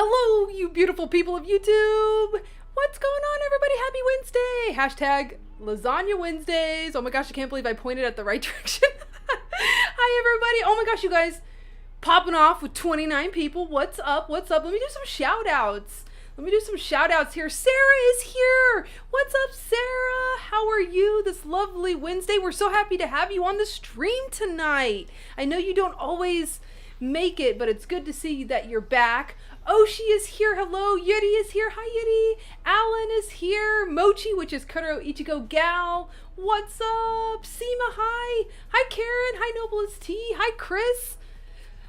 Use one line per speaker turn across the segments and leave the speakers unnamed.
Hello, you beautiful people of YouTube. What's going on, everybody? Happy Wednesday. Hashtag Lasagna Wednesdays. Oh my gosh, I can't believe I pointed at the right direction. Hi, everybody. Oh my gosh, you guys. Popping off with 29 people. What's up? What's up? Let me do some shout outs. Here. Sarah is here. What's up, Sarah? How are you this lovely Wednesday? We're so happy to have you on the stream tonight. I know you don't always make it, but it's good to see that you're back. Oshi is here. Hello. Yuri is here. Hi, Yuri. Alan is here. Mochi, which is Kuro Ichigo Gal. What's up? Seema, hi. Hi, Karen. Hi, Noblest T. Hi, Chris.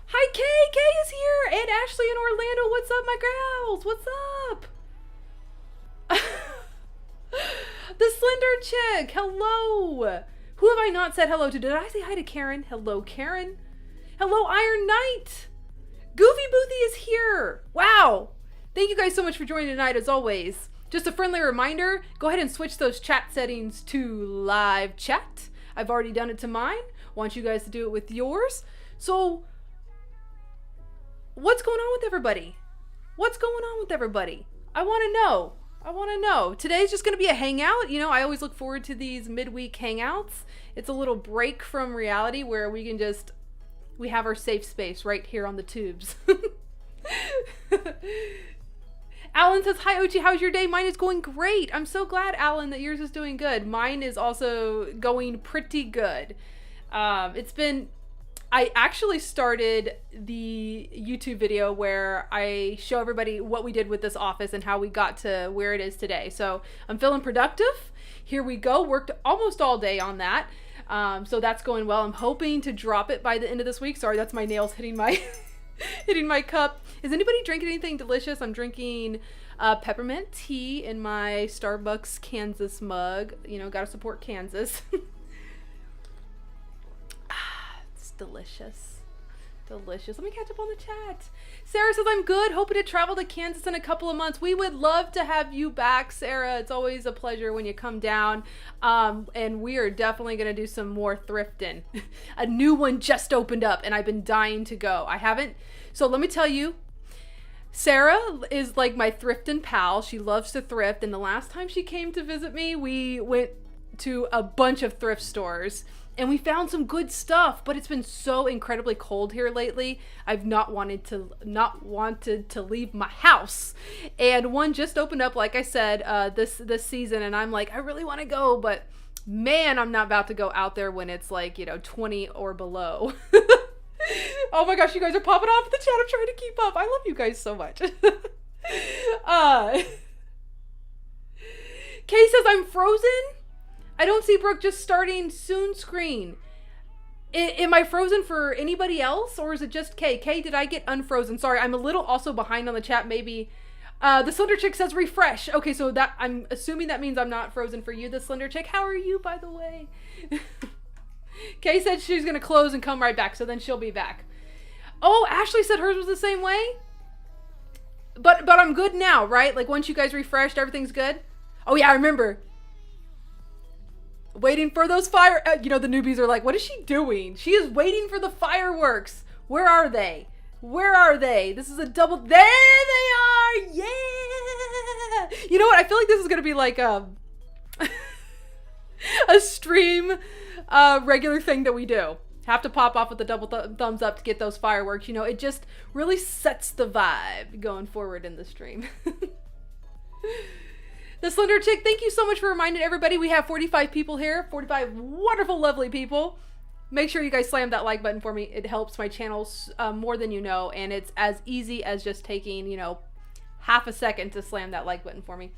Hi, Kay. Kay is here. And Ashley in Orlando. What's up, my gals? What's up? The Slender Chick. Hello. Who have I not said hello to? Did I say hi to Karen? Hello, Karen. Hello, Iron Knight. Goofy Boothy is here. Wow. Thank you guys so much for joining tonight, as always. Just a friendly reminder, go ahead and switch those chat settings to live chat. I've already done it to mine. Want you guys to do it with yours. So, what's going on with everybody? I want to know. Today's just going to be a hangout. You know, I always look forward to these midweek hangouts. It's a little break from reality where we can just... we have our safe space right here on the tubes. Alan says, hi, Ochi, how's your day? Mine is going great. I'm so glad, Alan, that yours is doing good. Mine is also going pretty good. I actually started the YouTube video where I show everybody what we did with this office and how we got to where it is today. So I'm feeling productive. Here we go. Worked almost all day on that. So that's going well. I'm hoping to drop it by the end of this week. Sorry, that's my nails hitting my hitting my cup. Is anybody drinking anything delicious? I'm drinking peppermint tea in my Starbucks Kansas mug. You know, gotta support Kansas. It's delicious. Let me catch up on the chat. Sarah says, I'm good. Hoping to travel to Kansas in a couple of months. We would love to have you back, Sarah. It's always a pleasure when you come down. And we are definitely going to do some more thrifting. A new one just opened up and I've been dying to go. I haven't. So let me tell you, Sarah is like my thrifting pal. She loves to thrift. And the last time she came to visit me, we went to a bunch of thrift stores. And we found some good stuff, but it's been so incredibly cold here lately. I've not wanted to leave my house. And one just opened up, like I said, this season, and I'm like, I really want to go, but man, I'm not about to go out there when it's like, 20 or below. Oh my gosh, you guys are popping off the chat. I'm trying to keep up. I love you guys so much. Kay says, I'm frozen. I don't see Brooke just starting soon screen. Am I frozen for anybody else, or is it just Kay? Kay, did I get unfrozen? Sorry, I'm a little also behind on the chat. Maybe the Slender Chick says refresh. Okay, so that I'm assuming that means I'm not frozen for you, the Slender Chick. How are you, by the way? Kay said she's gonna close and come right back, so then she'll be back. Oh, Ashley said hers was the same way. But I'm good now, right? Like once you guys refreshed, everything's good. Oh yeah, I remember. Waiting for those the newbies are like, what is she doing? She is waiting for the fireworks. Where are they? This is a double. There they are. Yeah. You know what? I feel like this is going to be like a stream regular thing that we do. Have to pop off with the double thumbs up to get those fireworks. It just really sets the vibe going forward in the stream. The Slender Chick, thank you so much for reminding everybody we have 45 people here. 45 wonderful, lovely people. Make sure you guys slam that like button for me. It helps my channel more than you know. And it's as easy as just taking, half a second to slam that like button for me.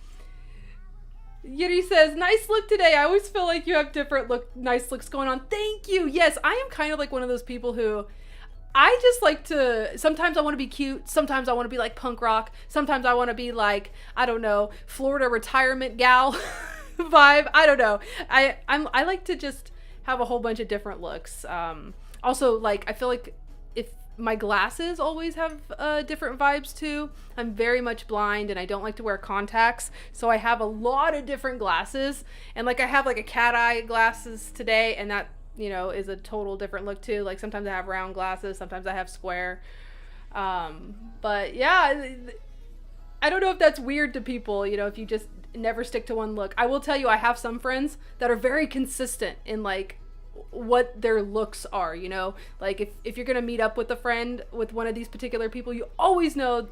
Yuri says, nice look today. I always feel like you have different nice looks going on. Thank you. Yes, I am kind of like one of those people who... I just like to, sometimes I want to be cute, sometimes I want to be like punk rock, sometimes I want to be like, I don't know, Florida retirement gal vibe. I don't know. I like to just have a whole bunch of different looks. Also, like, I feel like if my glasses always have different vibes too. I'm very much blind and I don't like to wear contacts, so I have a lot of different glasses. And like I have like a cat eye glasses today, and that is a total different look too. Like sometimes I have round glasses, sometimes I have square. But yeah, I don't know if that's weird to people, you know, if you just never stick to one look. I will tell you, I have some friends that are very consistent in like what their looks are, you know, like if you're gonna meet up with a friend with one of these particular people, you always know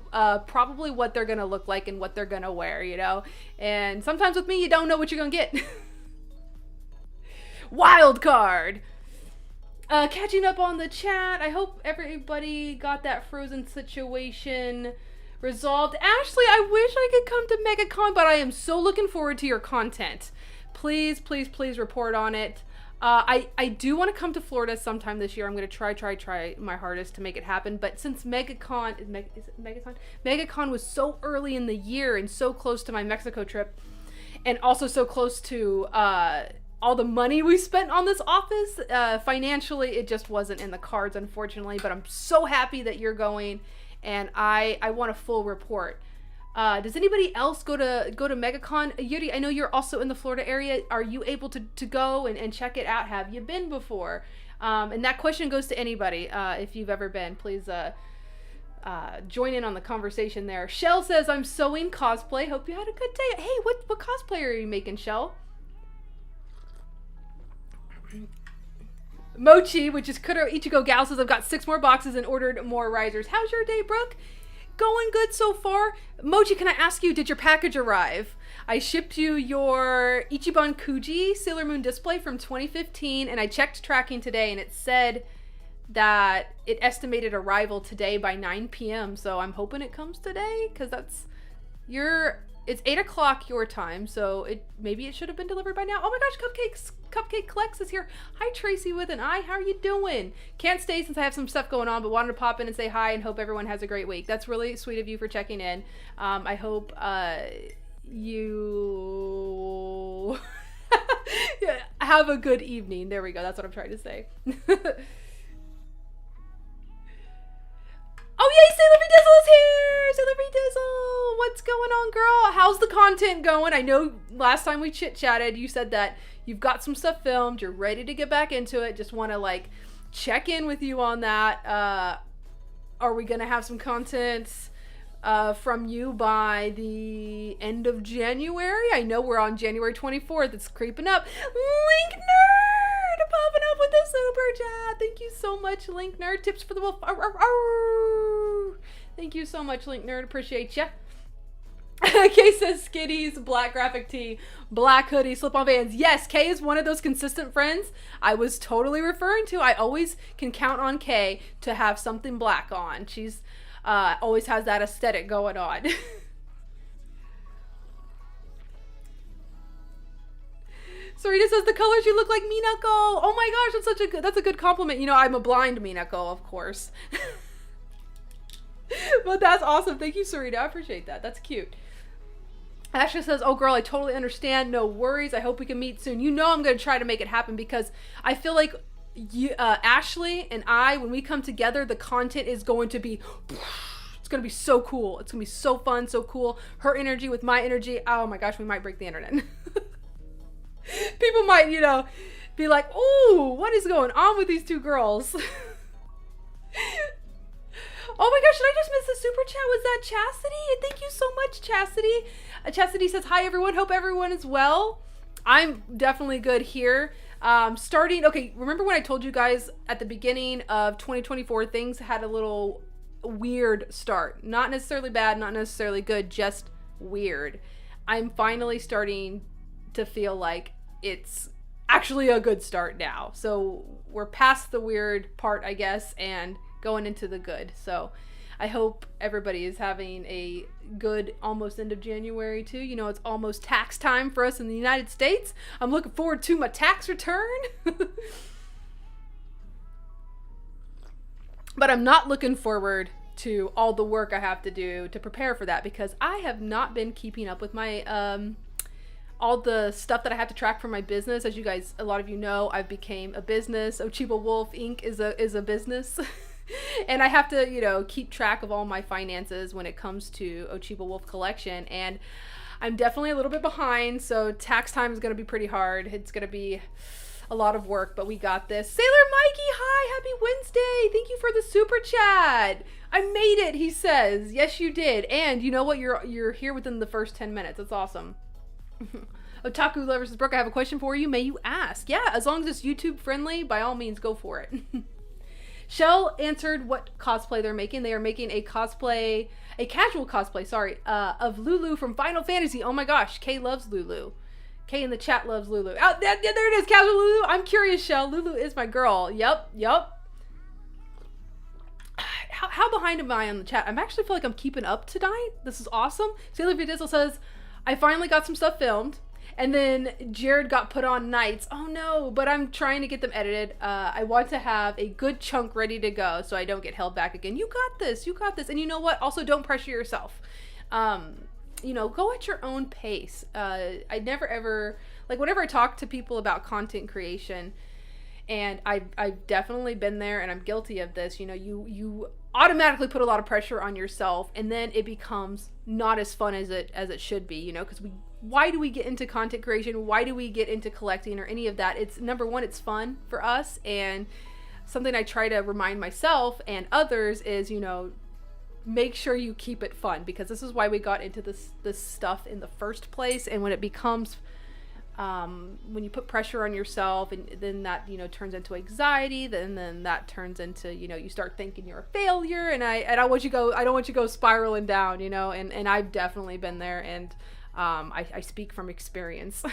probably what they're gonna look like and what they're gonna wear, you know. And sometimes with me, you don't know what you're gonna get. Wild card. Catching up on the chat. I hope everybody got that frozen situation resolved. Ashley, I wish I could come to MegaCon, but I am so looking forward to your content. Please, please, please report on it. I do want to come to Florida sometime this year. I'm going to try my hardest to make it happen. But since MegaCon, is it MegaCon? MegaCon was so early in the year and so close to my Mexico trip, and also so close to all the money we spent on this office, financially, it just wasn't in the cards, unfortunately. But I'm so happy that you're going, and I want a full report. Does anybody else go to MegaCon? Yuri, I know you're also in the Florida area. Are you able to go and check it out? Have you been before? And that question goes to anybody. If you've ever been, please join in on the conversation there. Shell says, I'm sewing cosplay. Hope you had a good day. Hey, what cosplay are you making, Shell? Mochi, which is Kuro Ichigo Gal, says, I've got 6 more boxes and ordered more risers. How's your day, Brooke? Going good so far. Mochi, can I ask you, did your package arrive? I shipped you your Ichiban Kuji Sailor Moon display from 2015, and I checked tracking today, and it said that it estimated arrival today by 9 p.m. So I'm hoping it comes today, because it's 8 o'clock your time, so maybe it should have been delivered by now. Oh my gosh, Cupcake Collects is here. Hi, Tracy with an I. How are you doing? Can't stay since I have some stuff going on, but wanted to pop in and say hi and hope everyone has a great week. That's really sweet of you for checking in. I hope you have a good evening. There we go. That's what I'm trying to say. Oh yay, Sailor V Dizzle is here! Sailor V Dizzle! What's going on, girl? How's the content going? I know last time we chit-chatted, you said that you've got some stuff filmed, you're ready to get back into it. Just want to like check in with you on that. Are we gonna have some content from you by the end of January? I know we're on January 24th. It's creeping up. Link Nerd popping up with the super chat. Thank you so much, Link Nerd. Tips for the wolf. Arr, arr, arr. Thank you so much, Link Nerd. Appreciate ya. Kay says Skiddy's black graphic tee, black hoodie, slip-on Vans. Yes, Kay is one of those consistent friends I was totally referring to. I always can count on Kay to have something black on. She's always has that aesthetic going on. Sarita says the colors, you look like Minako. Oh my gosh, that's a good compliment. You know, I'm a blind Minako, of course. But that's awesome. Thank you, Sarita. I appreciate that. That's cute. Ashley says, oh girl, I totally understand. No worries. I hope we can meet soon. You know I'm going to try to make it happen, because I feel like Ashley and I, when we come together, the content is going to be, it's going to be so cool. It's going to be so fun, so cool. Her energy with my energy. Oh my gosh, we might break the internet. People might, you know, be like, ooh, what is going on with these two girls? Oh my gosh, did I just miss the super chat? Was that Chastity? Thank you so much, Chastity. Chastity says, hi everyone, hope everyone is well. I'm definitely good here. Okay, remember when I told you guys at the beginning of 2024, things had a little weird start. Not necessarily bad, not necessarily good, just weird. I'm finally starting to feel like it's actually a good start now. So we're past the weird part, I guess, and going into the good. So I hope everybody is having a good almost end of January too. You know, it's almost tax time for us in the United States. I'm looking forward to my tax return. But I'm not looking forward to all the work I have to do to prepare for that, because I have not been keeping up with my all the stuff that I have to track for my business. As you guys, a lot of you know, I've became a business. Ochibawolf Inc. is a business. And I have to, you know, keep track of all my finances when it comes to Ochibawolf Collection. And I'm definitely a little bit behind, so tax time is going to be pretty hard. It's going to be a lot of work, but we got this. Sailor Mikey, hi, happy Wednesday. Thank you for the super chat. I made it, he says. Yes, you did. And you know what? You're here within the first 10 minutes. That's awesome. Otaku Lover says, Brooke, I have a question for you. May you ask? Yeah, as long as it's YouTube friendly, by all means, go for it. Shell answered what cosplay they're making. They are making a casual cosplay, sorry, of Lulu from Final Fantasy. Oh my gosh, Kay loves Lulu. Kay in the chat loves Lulu. Oh, there it is, casual Lulu. I'm curious, Shell. Lulu is my girl. Yep. How behind am I on the chat? I'm actually feel like I'm keeping up tonight. This is awesome. Sailor Vidizzle says, I finally got some stuff filmed. And then Jared got put on nights. Oh no, but I'm trying to get them edited. I want to have a good chunk ready to go so I don't get held back again. You got this. And you know what? Also, don't pressure yourself. You know, go at your own pace. I never ever, like whenever I talk to people about content creation, and I've definitely been there and I'm guilty of this, you know, you automatically put a lot of pressure on yourself and then it becomes not as fun as it should be, you know, because why do we get into content creation? Why do we get into collecting or any of that? It's number one, it's fun for us, and something I try to remind myself and others is, you know, make sure you keep it fun, because this is why we got into this stuff in the first place. And when it becomes when you put pressure on yourself, and then that, you know, turns into anxiety, then that turns into, you know, you start thinking you're a failure, and I don't want you to go spiraling down, you know, and I've definitely been there, and I speak from experience.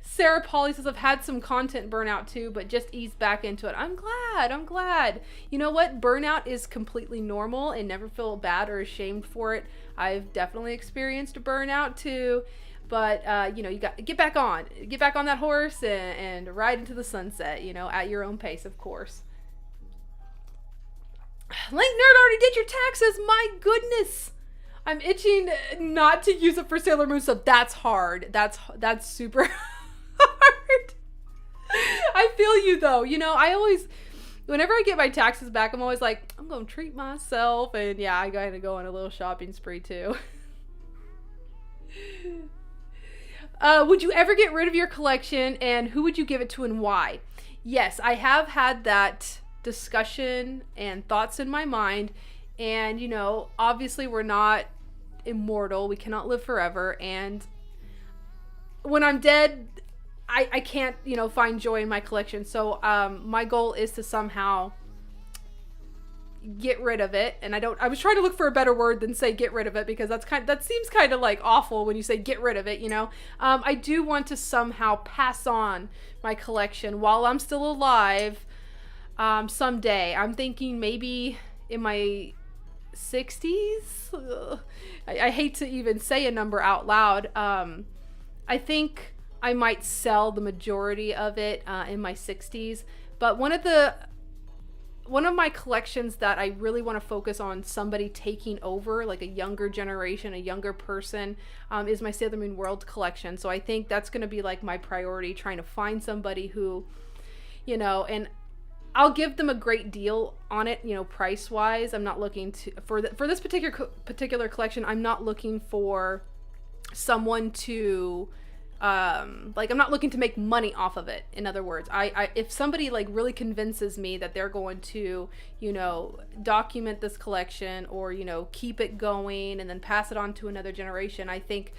Sarah Polly says, I've had some content burnout too, but just eased back into it. I'm glad. You know what? Burnout is completely normal, and never feel bad or ashamed for it. I've definitely experienced burnout too, but you know, you got to get back on that horse and ride into the sunset, you know, at your own pace, of course. Link Nerd already did your taxes. My goodness. I'm itching not to use it for Sailor Moon stuff. That's hard. That's super hard. I feel you though. You know, whenever I get my taxes back, I'm always like, I'm going to treat myself. And yeah, I gotta go on a little shopping spree too. Would you ever get rid of your collection, and who would you give it to and why? Yes, I have had that discussion and thoughts in my mind. And, you know, obviously we're not immortal. We cannot live forever. And when I'm dead, I can't, you know, find joy in my collection. So my goal is to somehow get rid of it. And I was trying to look for a better word than say get rid of it, because that seems kind of like awful when you say get rid of it, you know. I do want to somehow pass on my collection while I'm still alive someday. I'm thinking maybe in my 60s. I hate to even say a number out loud. I think I might sell the majority of it in my 60s, but one of my collections that I really want to focus on somebody taking over, like a younger generation, a younger person, is my Sailor Moon World collection. So I think that's going to be like my priority, trying to find somebody who, you know, and I'll give them a great deal on it, you know, price wise. I'm not looking to for this particular collection. I'm not looking for someone to like, I'm not looking to make money off of it. In other words, if somebody like really convinces me that they're going to, you know, document this collection, or, you know, keep it going and then pass it on to another generation, I think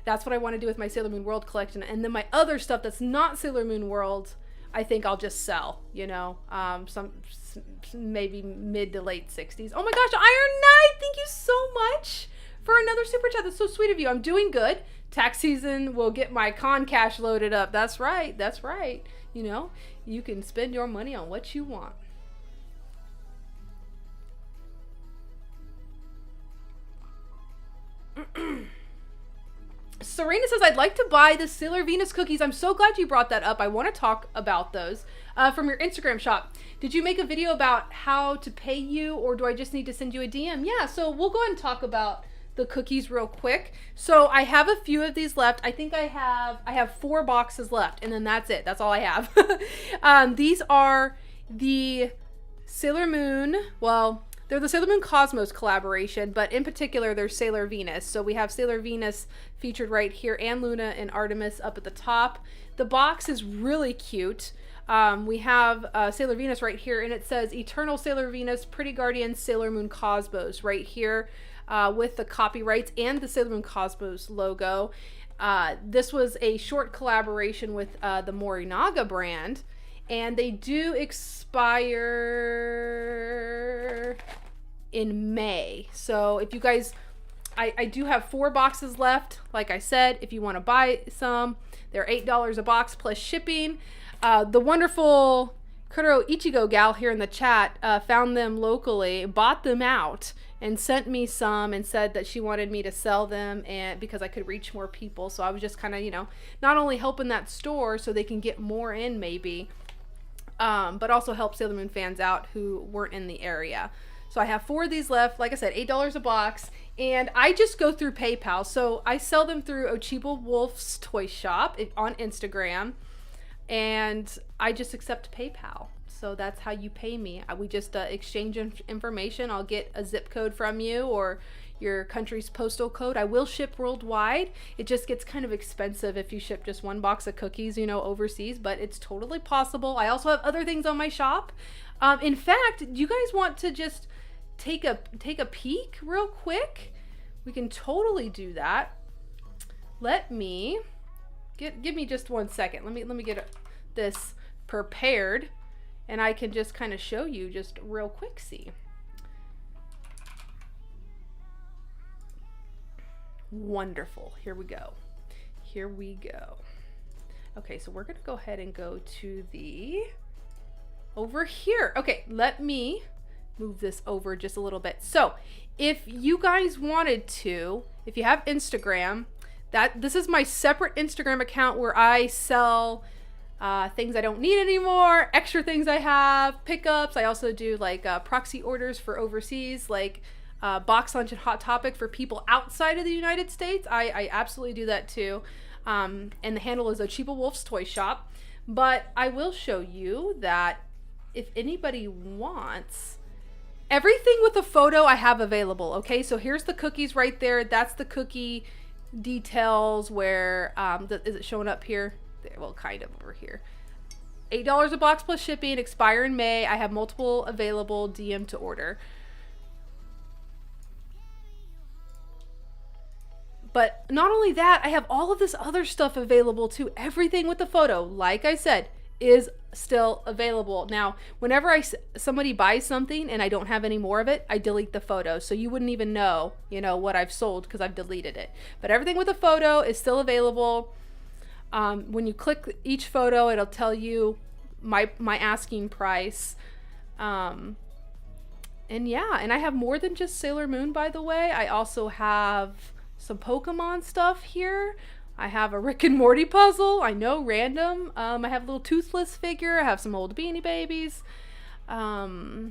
that's what I want to do with my Sailor Moon World collection. And then my other stuff that's not Sailor Moon World, I think I'll just sell, you know, some maybe mid to late 60s. Oh my gosh, Iron Knight, thank you so much for another super chat. That's so sweet of you. I'm doing good. Tax season will get my con cash loaded up. That's right. You know, you can spend your money on what you want. Serena says, I'd like to buy the Sailor Venus cookies. I'm so glad you brought that up. I want to talk about those from your Instagram shop. Did you make a video about how to pay you, or do I just need to send you a DM? Yeah, so we'll go ahead and talk about the cookies real quick. So I have a few of these left. I think I have 4 boxes left, and then that's it. That's all I have. These are the Sailor Moon. Well, They're the Sailor Moon Cosmos collaboration, but in particular, they're Sailor Venus. So we have Sailor Venus featured right here, and Luna and Artemis up at the top. The box is really cute. We have Sailor Venus right here, and it says Eternal Sailor Venus, Pretty Guardian, Sailor Moon Cosmos right here with the copyrights and the Sailor Moon Cosmos logo. This was a short collaboration with the Morinaga brand, and they do expire in May. So if you guys, I do have 4 boxes left. Like I said, if you want to buy some, they're $8 a box plus shipping. The wonderful Kuro Ichigo gal here in the chat found them locally, bought them out, and sent me some and said that she wanted me to sell them and because I could reach more people. So I was just kind of, you know, not only helping that store so they can get more in maybe, but also help Sailor Moon fans out who weren't in the area. So I have 4 of these left. Like I said, $8 a box. And I just go through PayPal. So I sell them through Ochibawolf's Toy Shop on Instagram. And I just accept PayPal. So that's how you pay me. We just exchange information. I'll get a zip code from you or your country's postal code. I will ship worldwide. It just gets kind of expensive if you ship just 1 box of cookies, you know, overseas, but it's totally possible. I also have other things on my shop. In fact, do you guys want to just take a peek real quick? We can totally do that. Let me give me just 1 second. Let me get this prepared, and I can just kind of show you just real quick. See. Wonderful. Here we go. Here we go. Okay, so we're going to go ahead and go to the over here. Okay, let me move this over just a little bit. So if you guys wanted to, if you have Instagram, this is my separate Instagram account where I sell things I don't need anymore, extra things I have, pickups. I also do like proxy orders for overseas, like box lunch and Hot Topic for people outside of the United States. I absolutely do that too. And the handle is Ochibawolf's Toy Shop. But I will show you that if anybody wants, everything with a photo I have available. Okay, so here's the cookies right there. That's the cookie details where, is it showing up here? There, well, kind of over here. $8 a box plus shipping, expire in May. I have multiple available, DM to order. But not only that, I have all of this other stuff available too. Everything with the photo, like I said, is still available. Now, whenever somebody buys something and I don't have any more of it, I delete the photo. So you wouldn't even know, you know, what I've sold because I've deleted it. But everything with a photo is still available. When you click each photo, it'll tell you my asking price. And yeah, and I have more than just Sailor Moon, by the way. I also have some Pokemon stuff here. I have a Rick and Morty puzzle. I know, random. I have a little Toothless figure. I have some old Beanie Babies. I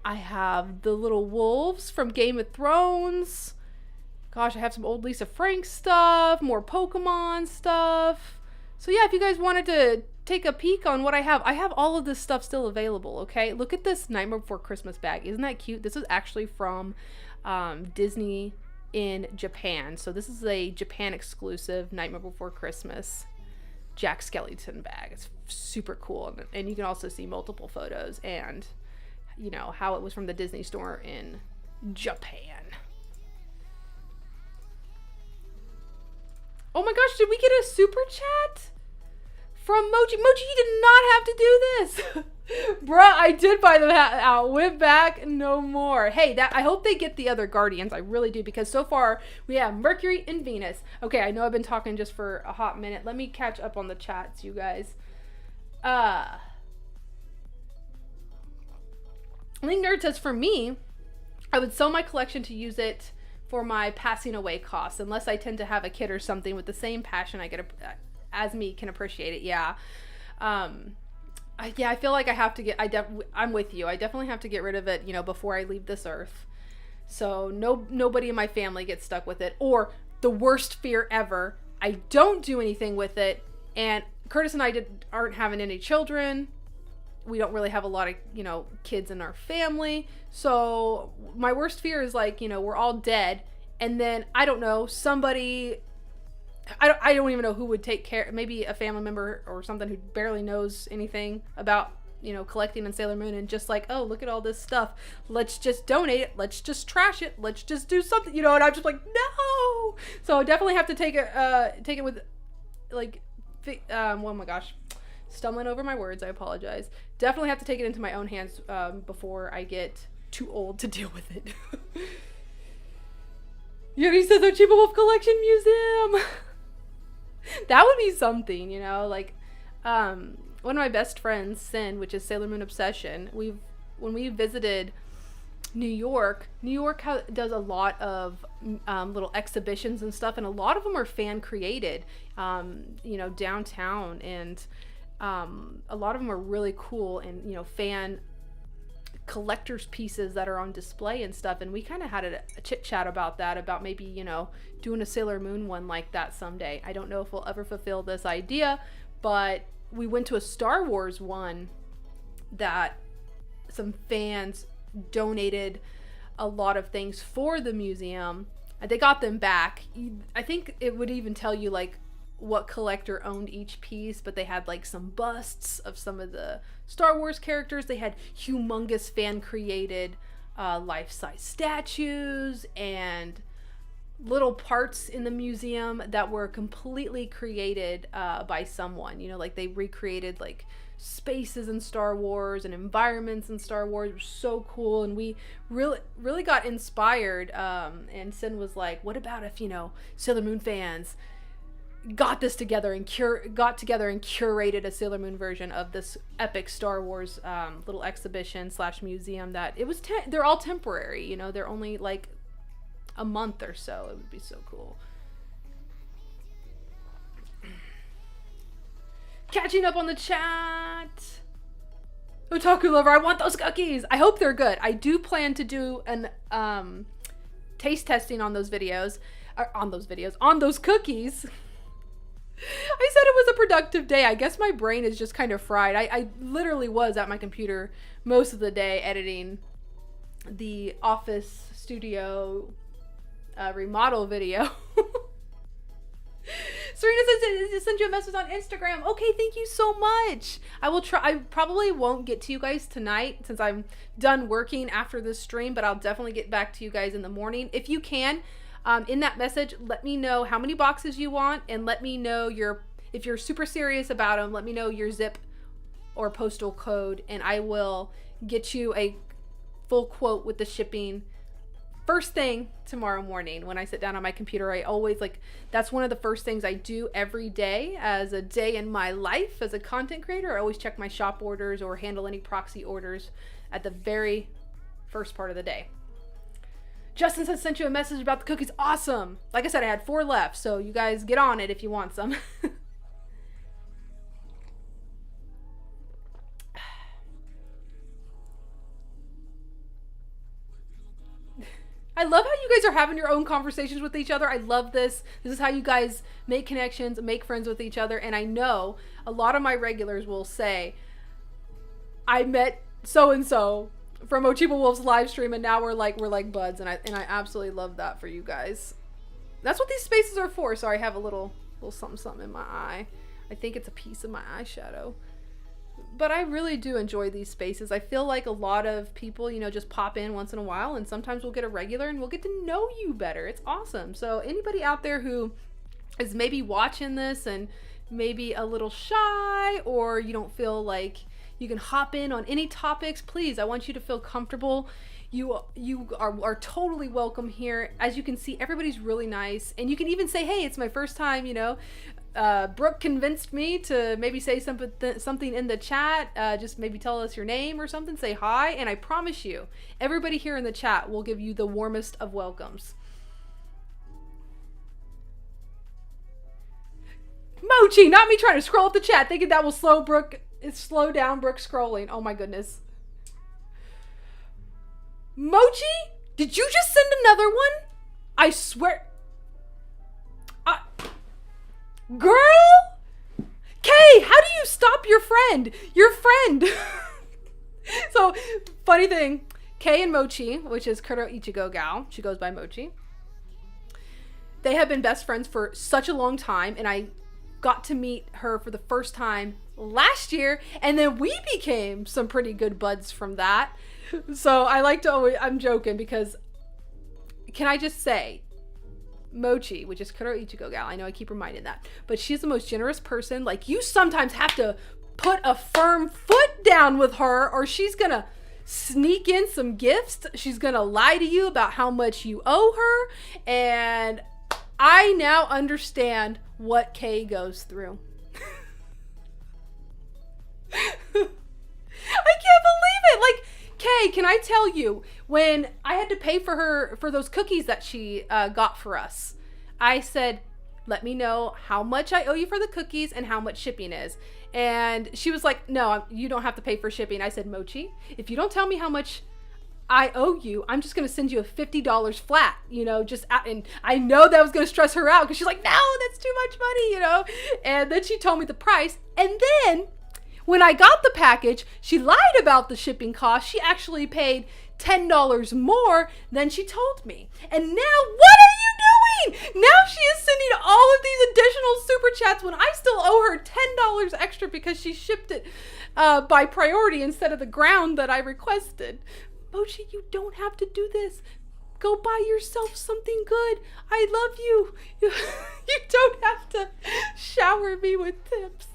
have the little wolves from Game of Thrones. Gosh, I have some old Lisa Frank stuff, more Pokemon stuff. So yeah, if you guys wanted to take a peek on what I have all of this stuff still available, okay? Look at this Nightmare Before Christmas bag. Isn't that cute? This is actually from Disney in Japan. So this is a Japan exclusive Nightmare Before Christmas Jack Skellington bag. It's super cool. And you can also see multiple photos and, you know, how it was from the Disney store in Japan. Oh my gosh, did we get a super chat from Mochi? Mochi, you did not have to do this. Bruh, I did buy them out. Went back, no more. Hey, I hope they get the other Guardians. I really do, because so far we have Mercury and Venus. Okay, I know I've been talking just for a hot minute. Let me catch up on the chats, you guys. Link Nerd says, for me, I would sell my collection to use it for my passing away costs, unless I tend to have a kid or something with the same passion I get as me can appreciate it. Yeah. I feel like I have to get, I'm with you. I definitely have to get rid of it, you know, before I leave this earth. So nobody in my family gets stuck with it. Or the worst fear ever, I don't do anything with it, and Curtis and I aren't having any children. we don't really have a lot of, you know, kids in our family. So my worst fear is like, you know, we're all dead. And then, I don't know, somebody, I don't even know who would take care, maybe a family member or something who barely knows anything about, you know, collecting in Sailor Moon, and just like, oh, look at all this stuff. Let's just donate it. Let's just trash it. Let's just do something, you know, and I'm just like, no. So I definitely have to take it with like, oh my gosh, stumbling over my words. I apologize. Definitely have to take it into my own hands before I get too old to deal with it. Yuri says Ochibawolf Collection Museum. That would be something, you know, like, one of my best friends, Sin, which is Sailor Moon Obsession, when we visited New York does a lot of little exhibitions and stuff, and a lot of them are fan created, you know, downtown, and a lot of them are really cool, and, you know, fan collector's pieces that are on display and stuff. And we kind of had a chit chat about that, about maybe, you know, doing a Sailor Moon one like that someday. I don't know if we'll ever fulfill this idea, but we went to a Star Wars one that some fans donated a lot of things for the museum, and they got them back. I think it would even tell you like what collector owned each piece, but they had like some busts of some of the Star Wars characters. They had humongous fan created life-size statues and little parts in the museum that were completely created by someone, you know, like they recreated like spaces in Star Wars and environments in Star Wars. It was so cool, and we really got inspired, and Sin was like, what about if, you know, Sailor Moon fans got together and curated a Sailor Moon version of this epic Star Wars little exhibition / museum that it was they're all temporary, you know, they're only like a month or so. It would be so cool. Catching up on the chat. Otaku lover, I want those cookies. I hope they're good. I do plan to do an taste testing on those videos, on those cookies. I said it was a productive day. I guess my brain is just kind of fried. I literally was at my computer most of the day editing the office studio remodel video. Serena says to send you a message on Instagram. Okay, thank you so much. I will try. I probably won't get to you guys tonight since I'm done working after this stream, but I'll definitely get back to you guys in the morning. If you can, in that message, let me know how many boxes you want, and let me know if you're super serious about them, let me know your zip or postal code, and I will get you a full quote with the shipping first thing tomorrow morning. When I sit down on my computer, I always that's one of the first things I do every day as a day in my life as a content creator. I always check my shop orders or handle any proxy orders at the very first part of the day. Justin said sent you a message about the cookies. Awesome. Like I said, I had 4 left, so you guys get on it if you want some. I love how you guys are having your own conversations with each other. I love this. This is how you guys make connections, make friends with each other. And I know a lot of my regulars will say, I met so-and-so from Ochibawolf's live stream, and now we're like buds. And I absolutely love that for you guys. That's what these spaces are for. Sorry, I have a little something in my eye. I think it's a piece of my eyeshadow. But I really do enjoy these spaces. I feel like a lot of people, you know, just pop in once in a while, and sometimes we'll get a regular and we'll get to know you better. It's awesome. So anybody out there who is maybe watching this and maybe a little shy, or you don't feel like you can hop in on any topics, please, I want you to feel comfortable. You are totally welcome here. As you can see, everybody's really nice, and you can even say, hey, it's my first time, you know. Brooke convinced me to maybe say something in the chat. Just maybe tell us your name or something. Say hi, and I promise you, everybody here in the chat will give you the warmest of welcomes. Mochi, not me trying to scroll up the chat, thinking that will slow down Brooke scrolling. Oh my goodness. Mochi, did you just send another one? I swear. Girl! Kay, how do you stop your friend? Your friend! So, funny thing, Kei and Mochi, which is Kuro Ichigo gal, she goes by Mochi. They have been best friends for such a long time, and I got to meet her for the first time last year, and then we became some pretty good buds from that. So I like to always, I'm joking because, can I just say, Mochi, which is Kuro Ichigo gal, I know I keep reminding that, but she's the most generous person. Like, you sometimes have to put a firm foot down with her, or she's gonna sneak in some gifts. She's gonna lie to you about how much you owe her, and I now understand what Kay goes through. I can't believe it. Like, Kay, can I tell you, when I had to pay for her for those cookies that she got for us, I said, let me know how much I owe you for the cookies and how much shipping is. And she was like, no, you don't have to pay for shipping. I said, Mochi, if you don't tell me how much I owe you, I'm just going to send you a $50 flat, you know, just out. And I know that was going to stress her out because she's like, no, that's too much money, you know. And then she told me the price. And then when I got the package, she lied about the shipping cost. She actually paid $10 more than she told me. And now what are you doing? Now she is sending all of these additional super chats when I still owe her $10 extra because she shipped it by priority instead of the ground that I requested. Mochi, you don't have to do this. Go buy yourself something good. I love you. You don't have to shower me with tips.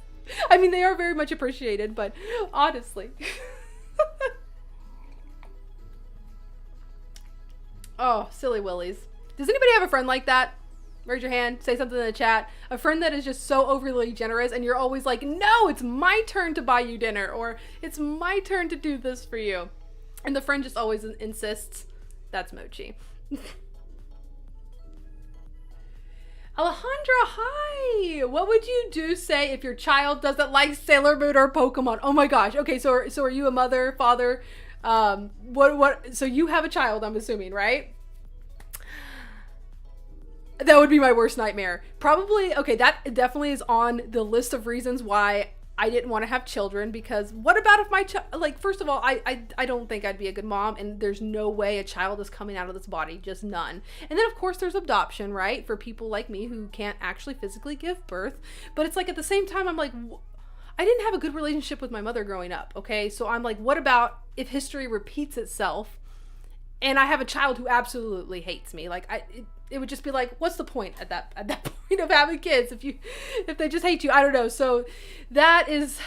I mean, they are very much appreciated, but honestly. Oh, silly willies. Does anybody have a friend like that? Raise your hand, say something in the chat. A friend that is just so overly generous and you're always like, no, it's my turn to buy you dinner, or it's my turn to do this for you. And the friend just always insists. That's Mochi. Alejandra, hi! What would you say if your child doesn't like Sailor Moon or Pokemon? Oh my gosh. Okay, so are you a mother, father? So you have a child, I'm assuming, right? That would be my worst nightmare. Probably, okay, that definitely is on the list of reasons why I didn't want to have children, because what about if my child, like, first of all, I don't think I'd be a good mom, and there's no way a child is coming out of this body, just none. And then of course there's adoption, right? For people like me who can't actually physically give birth. But it's like, at the same time, I'm like, I didn't have a good relationship with my mother growing up, okay? So I'm like, what about if history repeats itself and I have a child who absolutely hates me? Like, it would just be like, what's the point at that point of having kids if they just hate you? I don't know. So that's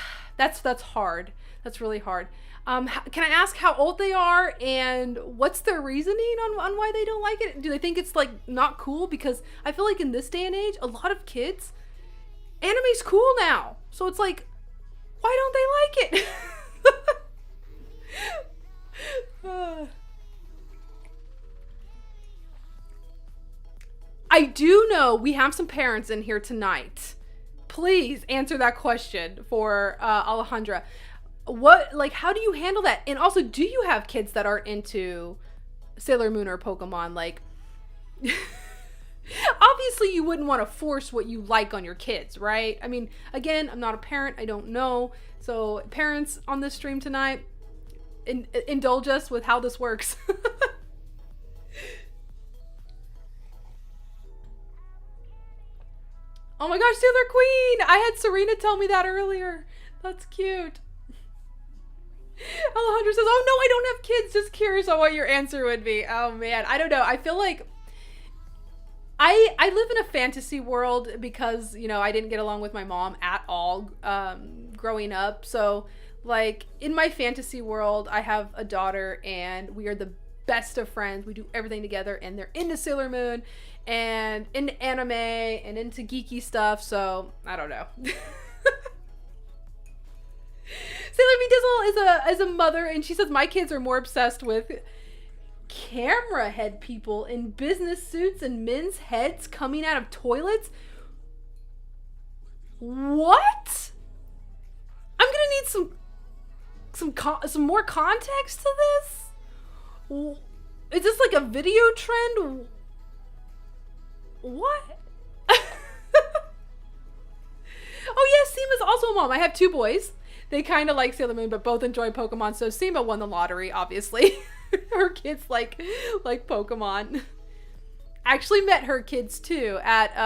hard. That's really hard. Can I ask how old they are and what's their reasoning on why they don't like it? Do they think it's like not cool? Because I feel like in this day and age, a lot of kids, anime's cool now. So it's like, why don't they like it? I do know we have some parents in here tonight. Please answer that question for Alejandra. How do you handle that? And also, do you have kids that are into Sailor Moon or Pokemon? Like, obviously you wouldn't want to force what you like on your kids, right? I mean, again, I'm not a parent. I don't know. So parents on this stream tonight, indulge us with how this works. Oh my gosh, Sailor Queen! I had Serena tell me that earlier. That's cute. Alejandra says, oh no, I don't have kids. Just curious on what your answer would be. Oh man, I don't know. I feel like I live in a fantasy world because, you know, I didn't get along with my mom at all growing up. So, like, in my fantasy world, I have a daughter and we are the best of friends. We do everything together, and they're into Sailor Moon and into anime and into geeky stuff. So I don't know. Sailor V Dizzle is a mother, and she says my kids are more obsessed with camera head people in business suits and men's heads coming out of toilets. What? I'm gonna need some more context to this. Is this like a video trend? What? Oh yes, Seema's also a mom. I have two boys. they kind of like Sailor Moon, but both enjoy Pokemon. So Seema won the lottery, obviously. Her kids like Pokemon. I actually met her kids too at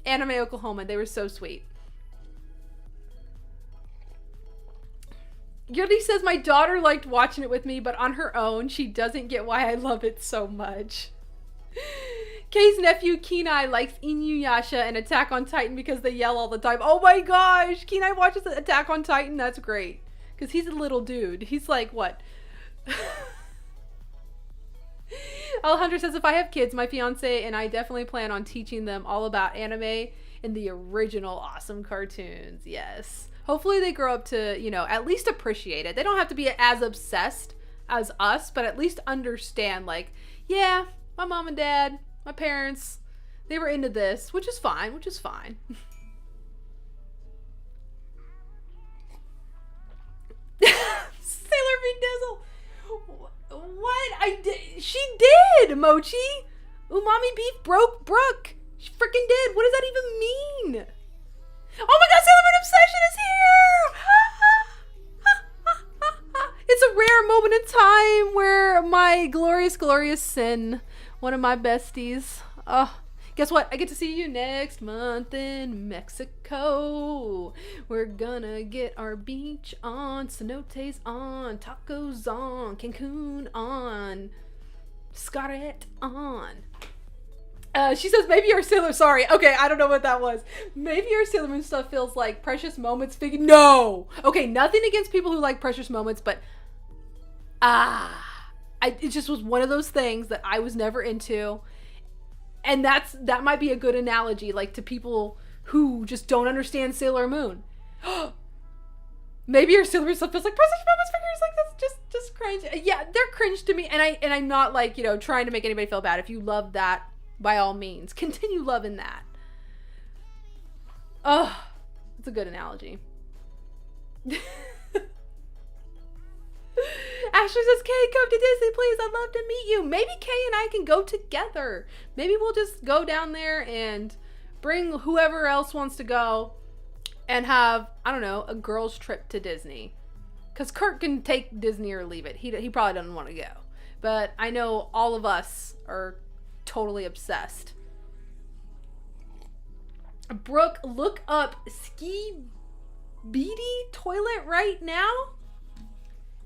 Anime Oklahoma. They were so sweet. Yuri says, my daughter liked watching it with me, but on her own, she doesn't get why I love it so much. Kay's nephew, Kenai, likes Inuyasha and Attack on Titan because they yell all the time. Oh my gosh! Kenai watches Attack on Titan? That's great. Because he's a little dude. He's like, what? Alejandra says, if I have kids, my fiance and I definitely plan on teaching them all about anime and the original awesome cartoons. Yes. Hopefully they grow up to, you know, at least appreciate it. They don't have to be as obsessed as us, but at least understand, like, yeah, my mom and dad, my parents, they were into this, which is fine, which is fine. Sailor V Dizzle. What? She did, Mochi. Umami Beef broke Brooke. She freaking did. What does that even mean? Oh my god, Sailor Moon Obsession is here! It's a rare moment in time where my glorious Sin, one of my besties, guess what? I get to see you next month in Mexico. We're gonna get our beach on, cenotes on, tacos on, Cancun on, Scarlet on. She says, maybe your Sailor, sorry. Okay, I don't know what that was. Maybe your Sailor Moon stuff feels like Precious Moments figure. No! Okay, nothing against people who like Precious Moments, but it just was one of those things that I was never into. And that might be a good analogy, like to people who just don't understand Sailor Moon. Maybe your Sailor Moon stuff feels like Precious Moments figures, like that's just cringe. Yeah, they're cringe to me, and I'm not like, you know, trying to make anybody feel bad. If you love that, by all means, continue loving that. Oh, it's a good analogy. Ashley says, Kay, come to Disney, please. I'd love to meet you. Maybe Kay and I can go together. Maybe we'll just go down there and bring whoever else wants to go and have, I don't know, a girls' trip to Disney. Because Kurt can take Disney or leave it. He probably doesn't want to go. But I know all of us are totally obsessed. Brooke, look up Skibidi Toilet right now.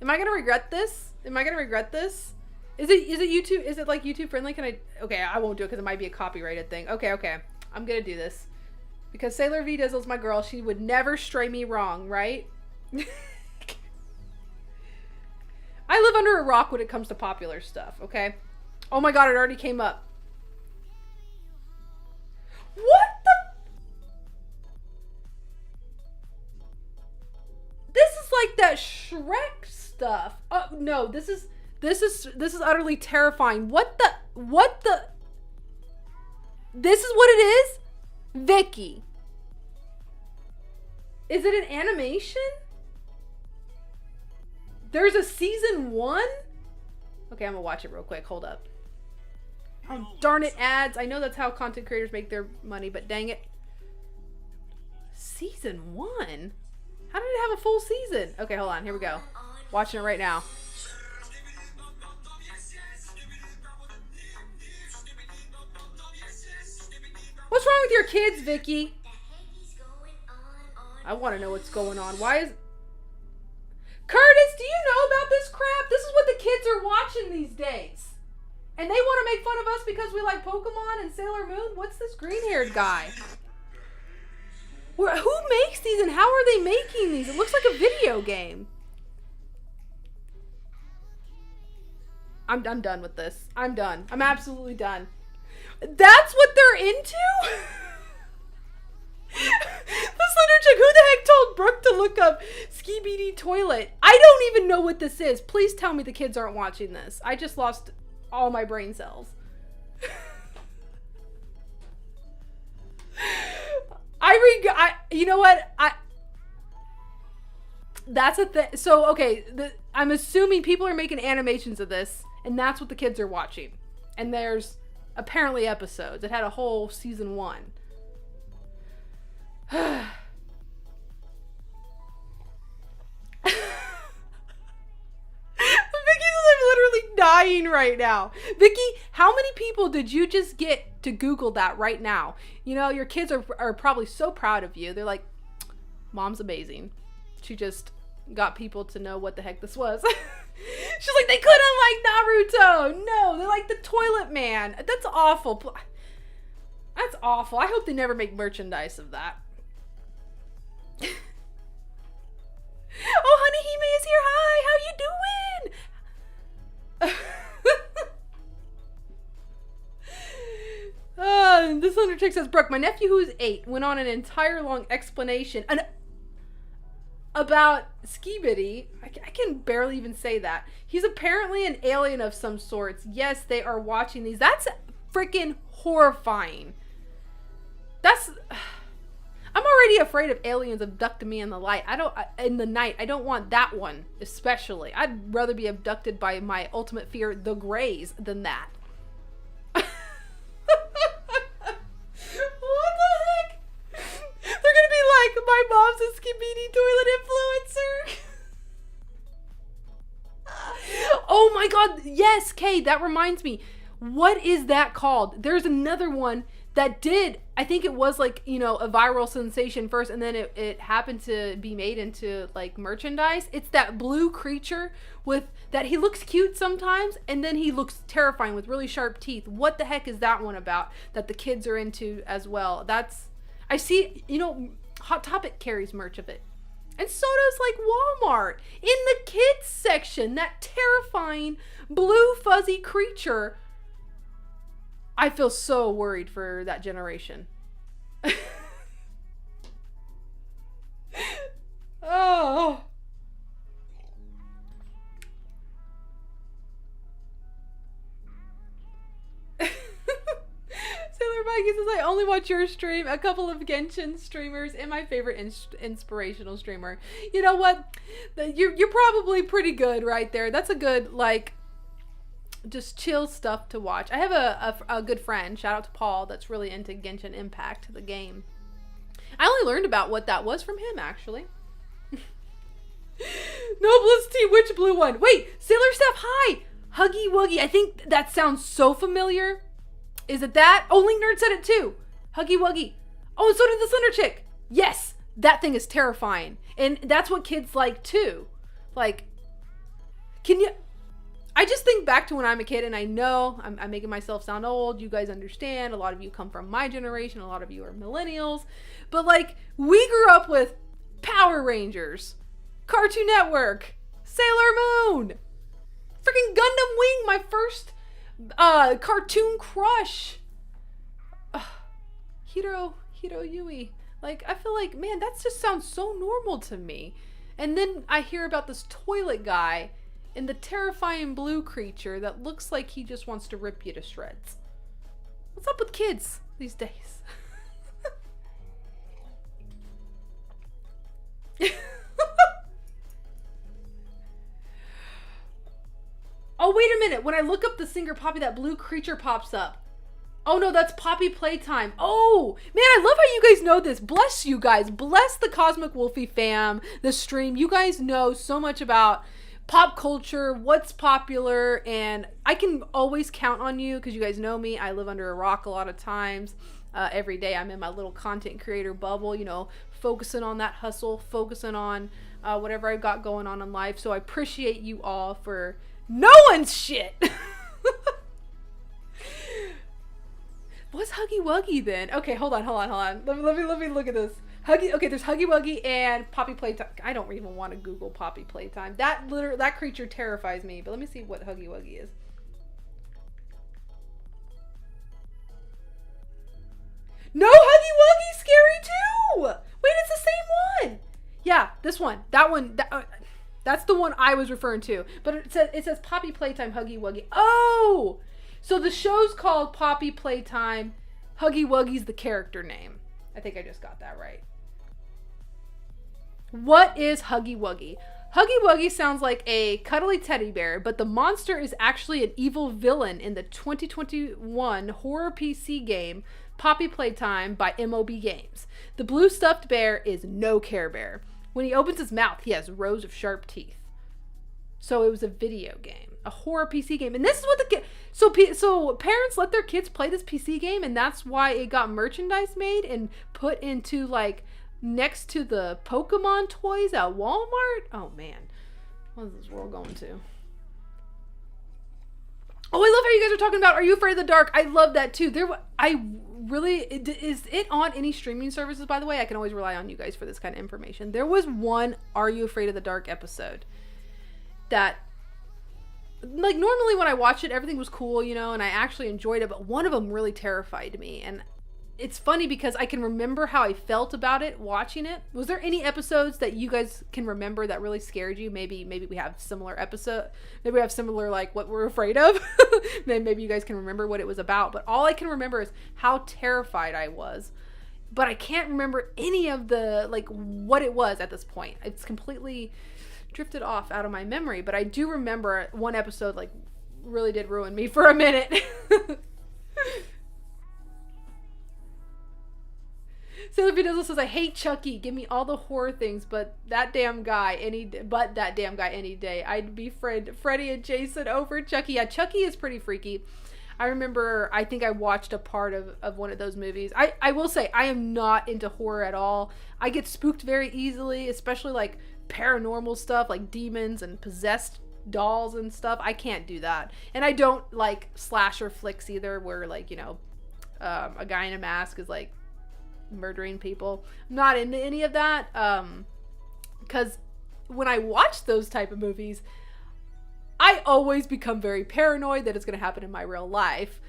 Am I gonna regret this? Is it YouTube? Is it like YouTube friendly? Okay, I won't do it because it might be a copyrighted thing. Okay, I'm gonna do this because Sailor V Dizzle's my girl. She would never stray me wrong, right? I live under a rock when it comes to popular stuff. Okay. Oh my god, it already came up. What the? This is like that Shrek stuff. Oh no, this is utterly terrifying. What the? This is what it is? Vicky. Is it an animation? There's a season 1? Okay, I'm gonna watch it real quick. Hold up. Oh, darn it, ads. I know that's how content creators make their money, but dang it. Season 1? How did it have a full season? Okay, hold on. Here we go. Watching it right now. What's wrong with your kids, Vicky? I want to know what's going on. Why is... Curtis, do you know about this crap? This is what the kids are watching these days. And they want to make fun of us because we like Pokemon and Sailor Moon? What's this green-haired guy? Who makes these and how are they making these? It looks like a video game. I'm done with this. I'm done. I'm absolutely done. That's what they're into? The Slender Chick, who the heck told Brooke to look up Skibidi Toilet? I don't even know what this is. Please tell me the kids aren't watching this. I just lost all my brain cells. You know what? That's a thing. So, okay, I'm assuming people are making animations of this, and that's what the kids are watching. And there's apparently episodes. It had a whole season 1. dying right now. Vicky, how many people did you just get to Google that right now? You know, your kids are probably so proud of you. They're like, Mom's amazing. She just got people to know what the heck this was. She's like, they couldn't like Naruto. No, they like the Toilet Man. That's awful. That's awful. I hope they never make merchandise of that. Oh, honey, Hime is here. Hi, how you doing? This Underchick says, Brooke, my nephew who is 8 went on an entire long explanation about Skibidi. I can barely even say that. He's apparently an alien of some sorts. Yes, they are watching these. That's freaking horrifying. I'm already afraid of aliens abducting me in the night. I don't want that one, especially. I'd rather be abducted by my ultimate fear, the Greys, than that. What the heck? They're gonna be like, my mom's a Skibidi Toilet influencer. Oh my god, yes, Kay, that reminds me. What is that called? There's another one that did, I think it was like, you know, a viral sensation first, and then it happened to be made into like merchandise. It's that blue creature with that, he looks cute sometimes, and then he looks terrifying with really sharp teeth. What the heck is that one about that the kids are into as well? I see, you know, Hot Topic carries merch of it. And so does like Walmart. In the kids section, that terrifying blue fuzzy creature. I feel so worried for that generation. Oh. Sailor Mikey says, I only watch your stream, a couple of Genshin streamers, and my favorite inspirational streamer. You know what? You're probably pretty good right there. That's a good, like, just chill stuff to watch. I have a good friend, shout out to Paul, that's really into Genshin Impact, the game. I only learned about what that was from him, actually. Noblest T, which blue one? Wait, Sailor Steph, hi! Huggy Wuggy, I think that sounds so familiar. Is it that? Oh, Link Nerd said it too. Huggy Wuggy. Oh, and so did the Thunder Chick. Yes, that thing is terrifying. And that's what kids like too. Like, I just think back to when I'm a kid, and I know I'm making myself sound old. You guys understand. A lot of you come from my generation. A lot of you are millennials. But like, we grew up with Power Rangers, Cartoon Network, Sailor Moon, freaking Gundam Wing, my first cartoon crush. Hiro Yui. Like, I feel like, man, that just sounds so normal to me. And then I hear about this toilet guy and the terrifying blue creature that looks like he just wants to rip you to shreds. What's up with kids these days? Oh, wait a minute. When I look up the singer Poppy, that blue creature pops up. Oh no, that's Poppy Playtime. Oh, man, I love how you guys know this. Bless you guys. Bless the Cosmic Wolfie fam, the stream. You guys know so much about pop culture, what's popular, and I can always count on you because you guys know me. I live under a rock a lot of times. Every day I'm in my little content creator bubble, you know, focusing on that hustle, focusing on whatever I've got going on in life. So I appreciate you all for knowing shit. What's Huggy Wuggy then? Okay, hold on. Let me look at this. Okay, there's Huggy Wuggy and Poppy Playtime. I don't even want to Google Poppy Playtime. That creature terrifies me. But let me see what Huggy Wuggy is. No, Huggy Wuggy's scary too. Wait, it's the same one. Yeah, this one. That one. That's the one I was referring to. But it says Poppy Playtime Huggy Wuggy. Oh, so the show's called Poppy Playtime. Huggy Wuggy's the character name. I think I just got that right. What is Huggy Wuggy? Huggy Wuggy sounds like a cuddly teddy bear, but the monster is actually an evil villain in the 2021 horror PC game Poppy Playtime by MOB Games. The blue stuffed bear is no Care Bear. When he opens his mouth, he has rows of sharp teeth. So it was a video game. a horror PC game. And this is what the kid, so parents let their kids play this PC game, and that's why it got merchandise made and put into like next to the Pokemon toys at Walmart. Oh man, what is this world going to? Oh, I love how you guys are talking about Are You Afraid of the Dark? I love that too. Is it on any streaming services, by the way? I can always rely on you guys for this kind of information. There was one Are You Afraid of the Dark episode that, like, normally when I watched it, everything was cool, you know, and I actually enjoyed it, but one of them really terrified me. And it's funny because I can remember how I felt about it watching it. Was there any episodes that you guys can remember that really scared you? Maybe we have similar maybe we have similar, like, what we're afraid of. Maybe you guys can remember what it was about, but all I can remember is how terrified I was. But I can't remember any of the, like, what it was at this point. It's completely drifted off out of my memory, but I do remember one episode, like, really did ruin me for a minute. So the video says, I hate Chucky. Give me all the horror things, but that damn guy any day. I'd befriend Freddy and Jason over Chucky. Yeah, Chucky is pretty freaky. I remember, I think I watched a part of one of those movies. I will say, I am not into horror at all. I get spooked very easily, especially like paranormal stuff, like demons and possessed dolls and stuff. I can't do that. And I don't like slasher flicks either, where, like, you know, a guy in a mask is like murdering people. I'm not into any of that, because when I watch those type of movies, I always become very paranoid that it's going to happen in my real life.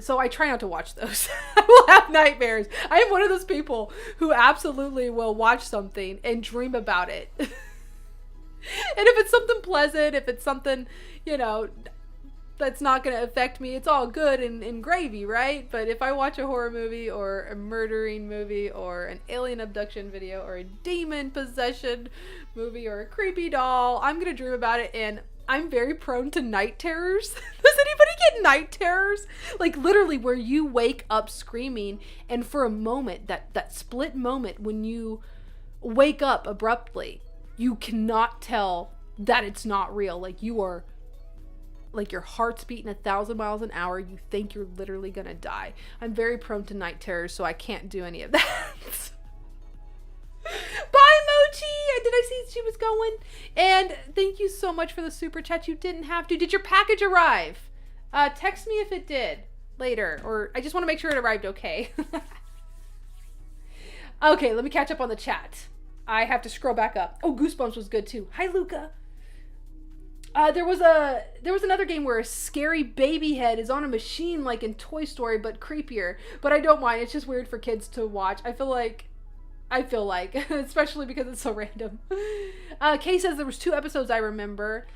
So I try not to watch those. I will have nightmares. I am one of those people who absolutely will watch something and dream about it. And if it's something pleasant, if it's something, you know, that's not going to affect me, it's all good and gravy, right? But if I watch a horror movie or a murdering movie or an alien abduction video or a demon possession movie or a creepy doll, I'm going to dream about it, and I'm very prone to night terrors. Does anybody get night terrors? Like, literally where you wake up screaming, and for a moment, that split moment when you wake up abruptly, you cannot tell that it's not real. Like, you are, like, your heart's beating 1,000 miles an hour. You think you're literally gonna die. I'm very prone to night terrors, so I can't do any of that. Bye, Mochi! Did I see she was going? And thank you so much for the super chat. You didn't have to. Did your package arrive? Text me if it did later, or I just want to make sure it arrived okay. Okay, let me catch up on the chat. I have to scroll back up. Oh, Goosebumps was good too. Hi, Luca. There was another game where a scary baby head is on a machine like in Toy Story, but creepier. But I don't mind. It's just weird for kids to watch. I feel like, especially because it's so random. Kay says there was 2 episodes I remember.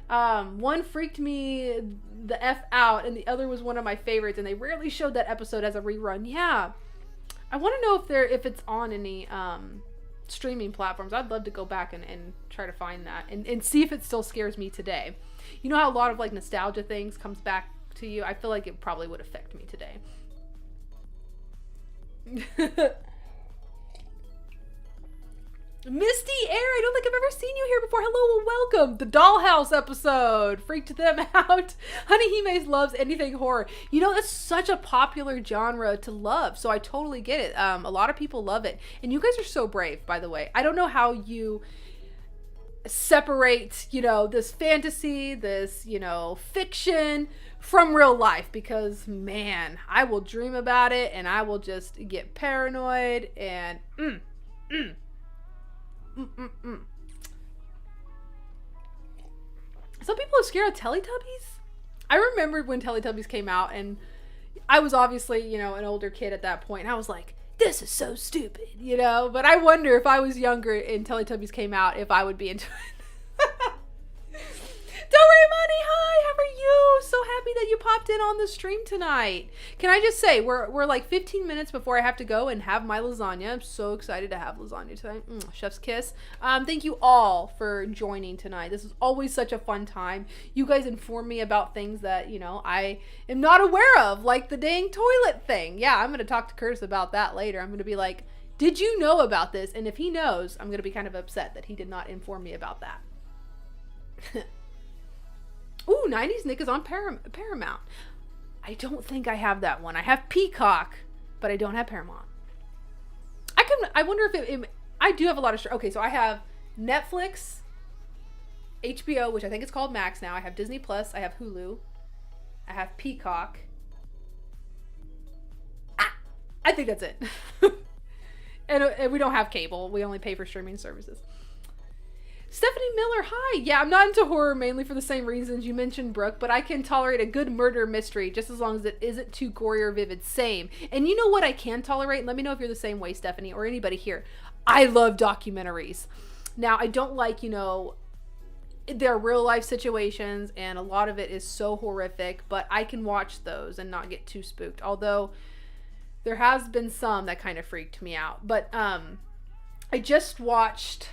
One freaked me the F out, and the other was one of my favorites, and they rarely showed that episode as a rerun. Yeah. I want to know if it's on any, streaming platforms. I'd love to go back and try to find that and see if it still scares me today. You know how a lot of, like, nostalgia things comes back to you? I feel like it probably would affect me today. Misty Air, I don't think I've ever seen you here before. Hello and welcome. The Dollhouse episode freaked them out. Honey Himes loves anything horror. You know, that's such a popular genre to love, so I totally get it. A lot of people love it, and you guys are so brave, by the way. I don't know how you separate, you know, this fantasy, this, you know, fiction from real life, because, man, I will dream about it, and I will just get paranoid, and Some people are scared of Teletubbies. I remembered when Teletubbies came out, and I was obviously, you know, an older kid at that point, and I was like, this is so stupid, you know? But I wonder if I was younger and Teletubbies came out, if I would be into it. Doraemon, hi, how are you? So happy that you popped in on the stream tonight. Can I just say, we're like 15 minutes before I have to go and have my lasagna. I'm so excited to have lasagna tonight. Chef's kiss. Thank you all for joining tonight. This is always such a fun time. You guys inform me about things that, you know, I am not aware of, like the dang toilet thing. Yeah, I'm going to talk to Curtis about that later. I'm going to be like, Did you know about this? And if he knows, I'm going to be kind of upset that he did not inform me about that. Ooh, 90s Nick is on Paramount. I don't think I have that one. I have Peacock, but I don't have Paramount. I wonder if I do have a lot of okay, so I have Netflix, HBO, which I think it's called Max now. I have Disney Plus. I have Hulu. I have Peacock. I think that's it. and we don't have cable. We only pay for streaming services. Stephanie Miller, hi. Yeah, I'm not into horror mainly for the same reasons you mentioned, Brooke, but I can tolerate a good murder mystery just as long as it isn't too gory or vivid. Same. And you know what I can tolerate? Let me know if you're the same way, Stephanie, or anybody here. I love documentaries. Now, I don't like, they're real life situations and a lot of it is so horrific, but I can watch those and not get too spooked. Although there has been some that kind of freaked me out. But I just watched,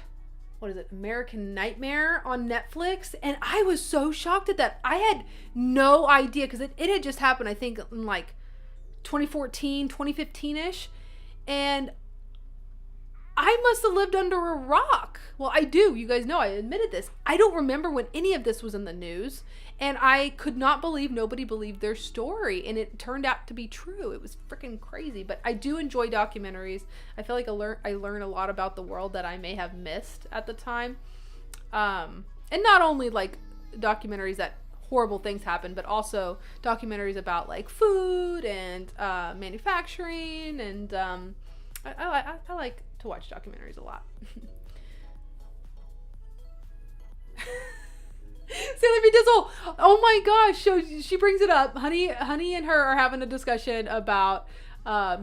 what is it, American Nightmare on Netflix, and I was so shocked at that. I had no idea because it had just happened, I think, in like 2014, 2015-ish, and I must have lived under a rock. Well, I do. You guys know I admitted this. I don't remember when any of this was in the news, and I could not believe nobody believed their story, and it turned out to be true. It was freaking crazy, but I do enjoy documentaries. I feel like I learn a lot about the world that I may have missed at the time. And not only like documentaries that horrible things happen, but also documentaries about like food and manufacturing, and I like to watch documentaries a lot. Sailor V Dizzle, oh my gosh, so she brings it up. Honey and her are having a discussion about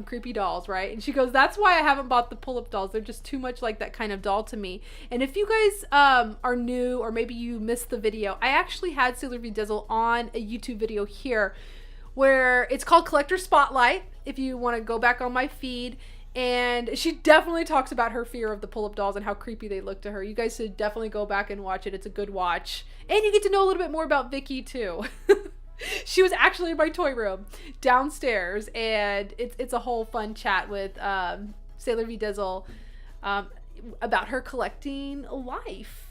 creepy dolls, right? And she goes, that's why I haven't bought the pull-up dolls. They're just too much like that kind of doll to me. And if you guys are new, or maybe you missed the video, I actually had Sailor V Dizzle on a YouTube video here where it's called Collector Spotlight, if you want to go back on my feed. And she definitely talks about her fear of the pull-up dolls and how creepy they look to her. You guys should definitely go back and watch it. It's a good watch. And you get to know a little bit more about Vicky too. She was actually in my toy room downstairs, and it's a whole fun chat with Sailor V Dizzle about her collecting life.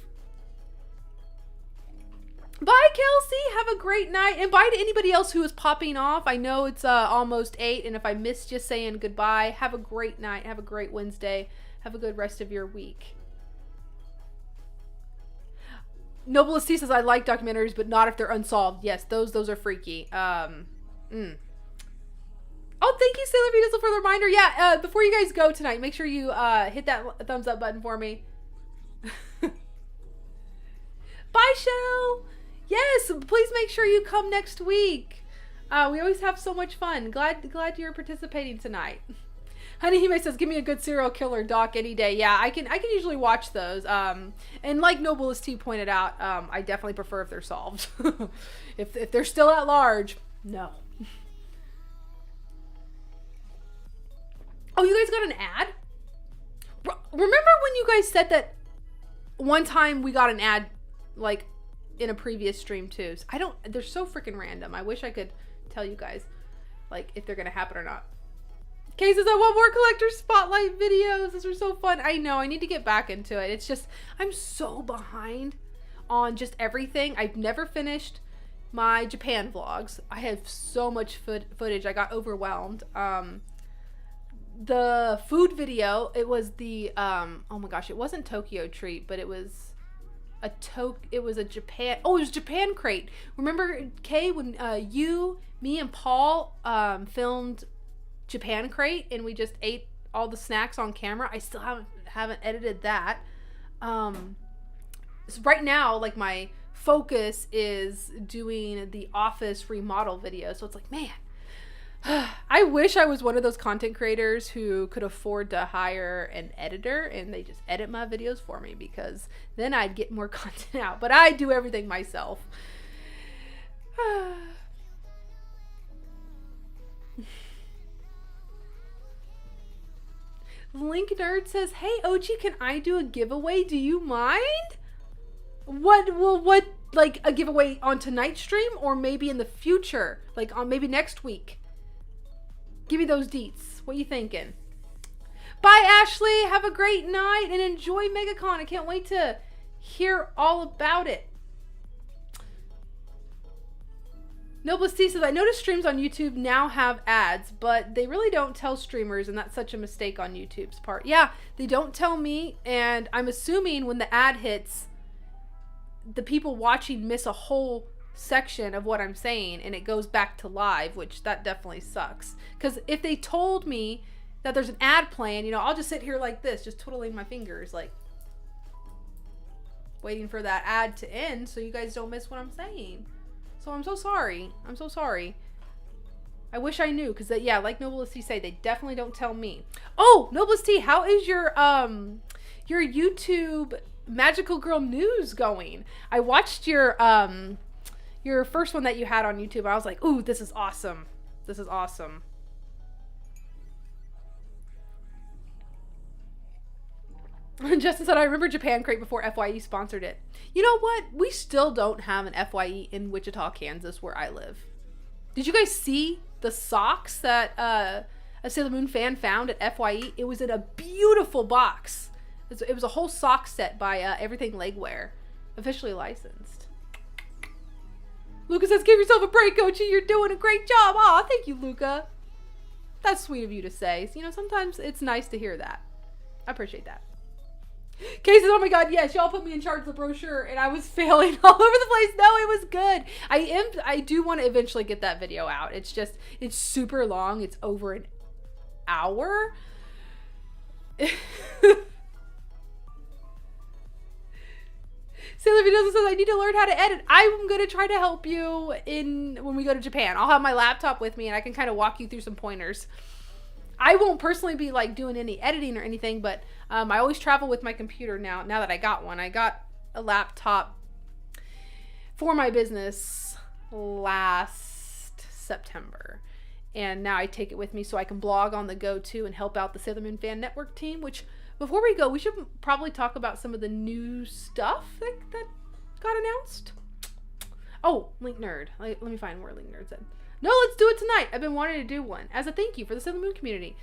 Bye, Kelsey. Have a great night. And bye to anybody else who is popping off. I know it's almost 8, and if I missed just saying goodbye, have a great night. Have a great Wednesday. Have a good rest of your week. Noblest T says, I like documentaries, but not if they're unsolved. Yes, those are freaky. Oh, thank you, Sailor V Dizzle, for the reminder. Yeah, before you guys go tonight, make sure you hit that thumbs up button for me. Bye, Shell. Yes, please make sure you come next week. We always have so much fun. Glad you're participating tonight. Honey Hime says, give me a good serial killer doc any day. Yeah, I can usually watch those. And like Noblest T pointed out, I definitely prefer if they're solved. if they're still at large, no. Oh, you guys got an ad? Remember when you guys said that one time we got an ad, like, in a previous stream too? They're so freaking random. I wish I could tell you guys, like, if they're gonna happen or not. Kay says, I want more collector spotlight videos. Those are so fun. I know, I need to get back into it. It's just, I'm so behind on just everything. I've never finished my Japan vlogs. I have so much footage. I got overwhelmed. The food video, it was the, oh my gosh, it wasn't Tokyo Treat, but it was a Japan, it was Japan Crate. Remember, Kay, when you, me, and Paul filmed Japan Crate, and we just ate all the snacks on camera? I still haven't edited that. So right now, like, my focus is doing the office remodel video. So it's like, man, I wish I was one of those content creators who could afford to hire an editor and they just edit my videos for me, because then I'd get more content out. But I do everything myself. Link Nerd says, hey, Ochi, can I do a giveaway? Do you mind? What, like a giveaway on tonight's stream, or maybe in the future, like on maybe next week? Give me those deets. What you thinking? Bye, Ashley. Have a great night and enjoy MegaCon. I can't wait to hear all about it. Noblest T says, I noticed streams on YouTube now have ads, but they really don't tell streamers, and that's such a mistake on YouTube's part. Yeah, they don't tell me, and I'm assuming when the ad hits, the people watching miss a whole section of what I'm saying, and it goes back to live, which that definitely sucks. Because if they told me that there's an ad playing, you know, I'll just sit here like this, just twiddling my fingers, like, waiting for that ad to end so you guys don't miss what I'm saying. So I'm so sorry. I'm so sorry. I wish I knew, because yeah, like Noblest T say, they definitely don't tell me. Oh, Noblest T, how is your YouTube Magical Girl news going? I watched your first one that you had on YouTube. I was like, ooh, this is awesome. This is awesome. Justin said, I remember Japan Crate before FYE sponsored it. You know what? We still don't have an FYE in Wichita, Kansas, where I live. Did you guys see the socks that a Sailor Moon fan found at FYE? It was in a beautiful box. It was a whole sock set by Everything Legwear. Officially licensed. Luca says, give yourself a break, Ochi. You're doing a great job. Aw, thank you, Luca. That's sweet of you to say. You know, sometimes it's nice to hear that. I appreciate that. Kay says, oh my god, yes, y'all put me in charge of the brochure and I was failing all over the place. No, it was good. I do want to eventually get that video out. It's just, it's super long. It's over an hour. Sailor Vidal says, I need to learn how to edit. I'm going to try to help you when we go to Japan. I'll have my laptop with me and I can kind of walk you through some pointers. I won't personally be like doing any editing or anything, but I always travel with my computer now that I got one. I got a laptop for my business last September. And now I take it with me so I can blog on the go too and help out the Sailor Moon Fan Network team, which before we go, we should probably talk about some of the new stuff that got announced. Oh, Link Nerd. Let me find where Link Nerd said. No, let's do it tonight. I've been wanting to do one as a thank you for the Sailor Moon community.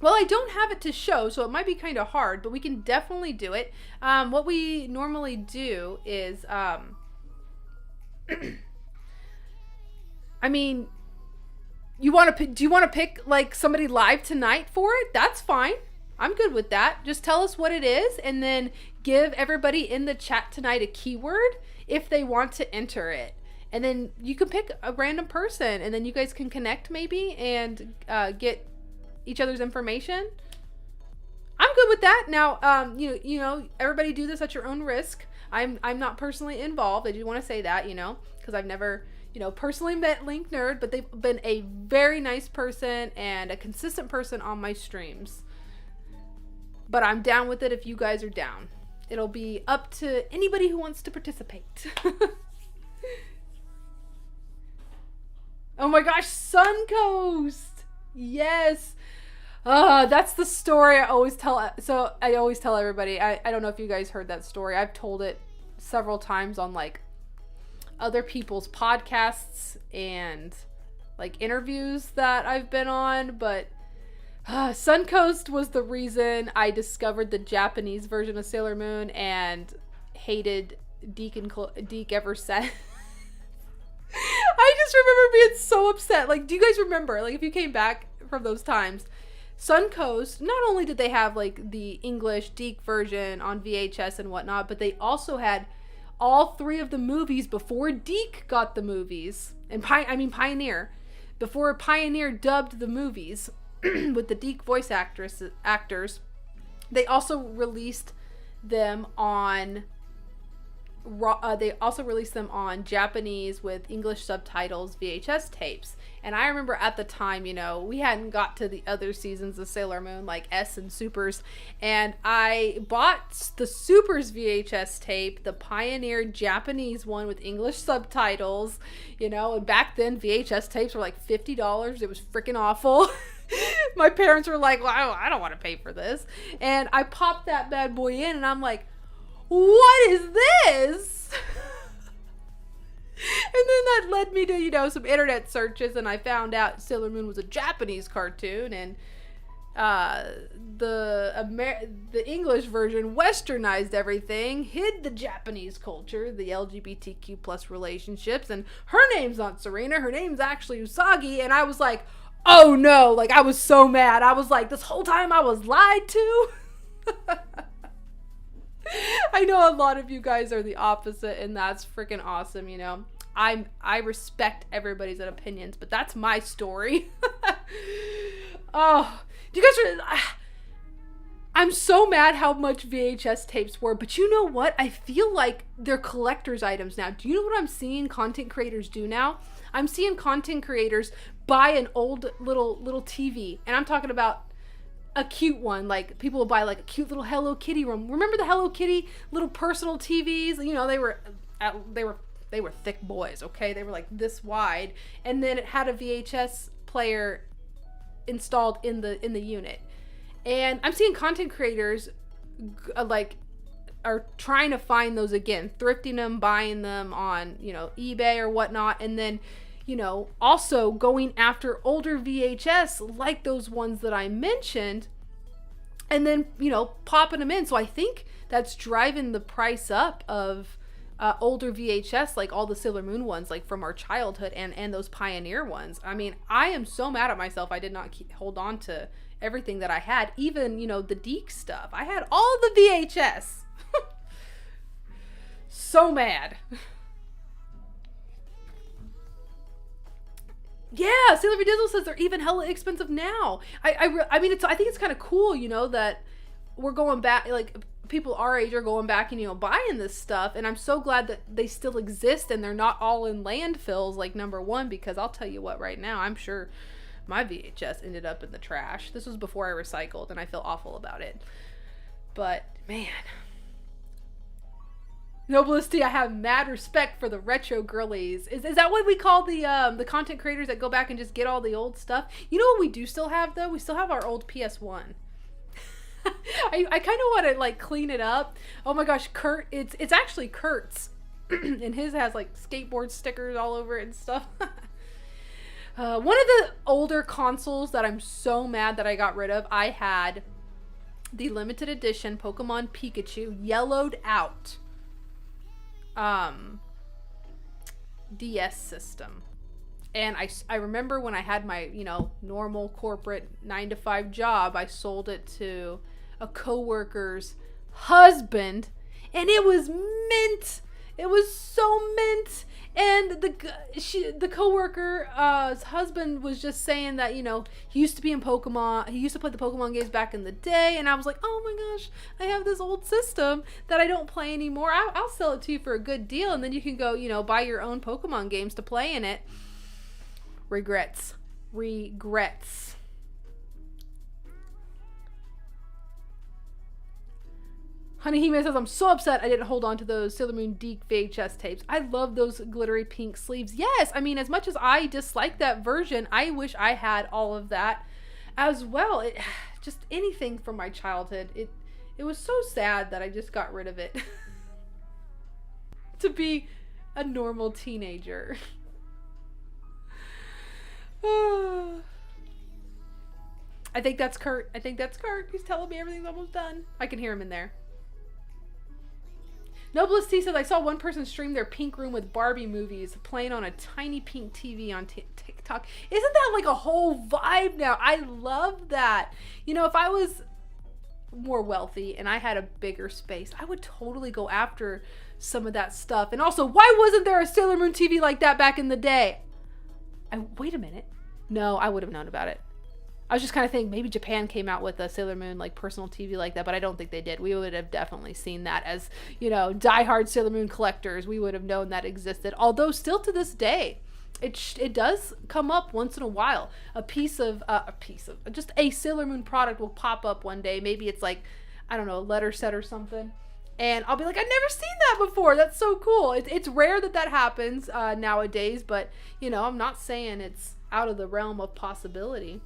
Well, I don't have it to show, so it might be kind of hard, but we can definitely do it. What we normally do is, I mean, do you want to pick like somebody live tonight for it? That's fine. I'm good with that. Just tell us what it is and then give everybody in the chat tonight a keyword if they want to enter it. And then you can pick a random person and then you guys can connect maybe and get each other's information. I'm good with that. Now, you know, everybody do this at your own risk. I'm not personally involved. I do want to say that, you know, because I've never, you know, personally met Link Nerd, but they've been a very nice person and a consistent person on my streams. But I'm down with it if you guys are down. It'll be up to anybody who wants to participate. Oh my gosh, Suncoast! Yes! That's the story I always tell. So I always tell everybody. I don't know if you guys heard that story. I've told it several times on like other people's podcasts and like interviews that I've been on, but Suncoast was the reason I discovered the Japanese version of Sailor Moon and hated Deke ever since. I just remember being so upset. Like, do you guys remember, like, if you came back from those times, Suncoast, not only did they have, like, the English Deke version on VHS and whatnot, but they also had all three of the movies before Deke got the movies. And, Pioneer. Before Pioneer dubbed the movies with the Deke voice actors. They also released them on... they also released them on Japanese with English subtitles VHS tapes. And I remember at the time, you know, we hadn't got to the other seasons of Sailor Moon like S and Supers, and I bought the Supers VHS tape, the Pioneer Japanese one with English subtitles, you know, and back then VHS tapes were like $50. It was freaking awful. My parents were like, well, I don't want to pay for this. And I popped that bad boy in and I'm like, what is this? And then that led me to, you know, some internet searches, and I found out Sailor Moon was a Japanese cartoon, and the English version westernized everything, hid the Japanese culture, the LGBTQ plus relationships, and her name's not Serena, her name's actually Usagi, and I was like, oh no, like I was so mad. I was like, this whole time I was lied to. I know a lot of you guys are the opposite, and that's freaking awesome, you know. I respect everybody's opinions, but that's my story. Oh, do you guys I'm so mad how much VHS tapes were, but you know what? I feel like they're collector's items now. Do you know what I'm seeing content creators do now? I'm seeing content creators buy an old little TV, and I'm talking about a cute one. Like, people will buy like a cute little Hello Kitty room. Remember the Hello Kitty little personal TVs? You know, they were thick boys, okay? They were like this wide, and then it had a VHS player installed in the unit. And I'm seeing content creators are trying to find those again, thrifting them, buying them on, you know, eBay or whatnot, and then, you know, also going after older VHS like those ones that I mentioned, and then, you know, popping them in. So I think that's driving the price up of older VHS, like all the Sailor Moon ones, like from our childhood, and those Pioneer ones. I mean, I am so mad at myself I did not hold on to everything that I had, even, you know, the Deke stuff. I had all the VHS. So mad. Yeah, Sailor V Dizzle says they're even hella expensive now. I mean, I think it's kind of cool, you know, that we're going back, like, people our age are going back and, you know, buying this stuff, and I'm so glad that they still exist and they're not all in landfills like number one, because I'll tell you what, right now, I'm sure my VHS ended up in the trash. This was before I recycled, and I feel awful about it. But, man. Noblest T, I have mad respect for the retro girlies. Is that what we call the content creators that go back and just get all the old stuff? You know what we do still have, though? We still have our old PS1. I kind of want to, like, clean it up. Oh my gosh, Kurt, it's actually Kurt's. And his has, like, skateboard stickers all over it and stuff. One of the older consoles that I'm so mad that I got rid of, I had the limited edition Pokemon Pikachu yellowed out DS system. And I remember when I had my, you know, normal corporate 9-to-5 job, I sold it to a coworker's husband, and it was mint. It was so mint. And the coworker's husband was just saying that, you know, he used to be in Pokemon. He used to play the Pokemon games back in the day. And I was like, oh my gosh, I have this old system that I don't play anymore. I'll sell it to you for a good deal, and then you can go, you know, buy your own Pokemon games to play in it. Regrets. Honey He-Man says, I'm so upset I didn't hold on to those Sailor Moon Deke VHS tapes. I love those glittery pink sleeves. Yes, I mean, as much as I dislike that version, I wish I had all of that as well. Just anything from my childhood. It was so sad that I just got rid of it. To be a normal teenager. I think that's Kurt. He's telling me everything's almost done. I can hear him in there. Noblest T says, I saw one person stream their pink room with Barbie movies playing on a tiny pink TV on TikTok. Isn't that like a whole vibe now? I love that. You know, if I was more wealthy and I had a bigger space, I would totally go after some of that stuff. And also, why wasn't there a Sailor Moon TV like that back in the day? Wait a minute. No, I would have known about it. I was just kind of thinking maybe Japan came out with a Sailor Moon like personal TV like that, but I don't think they did. We would have definitely seen that as, you know, diehard Sailor Moon collectors. We would have known that existed. Although still to this day, it does come up once in a while. A piece of just a Sailor Moon product will pop up one day. Maybe it's like, I don't know, a letter set or something. And I'll be like, I've never seen that before. That's so cool. It's rare that happens nowadays, but, you know, I'm not saying it's out of the realm of possibility.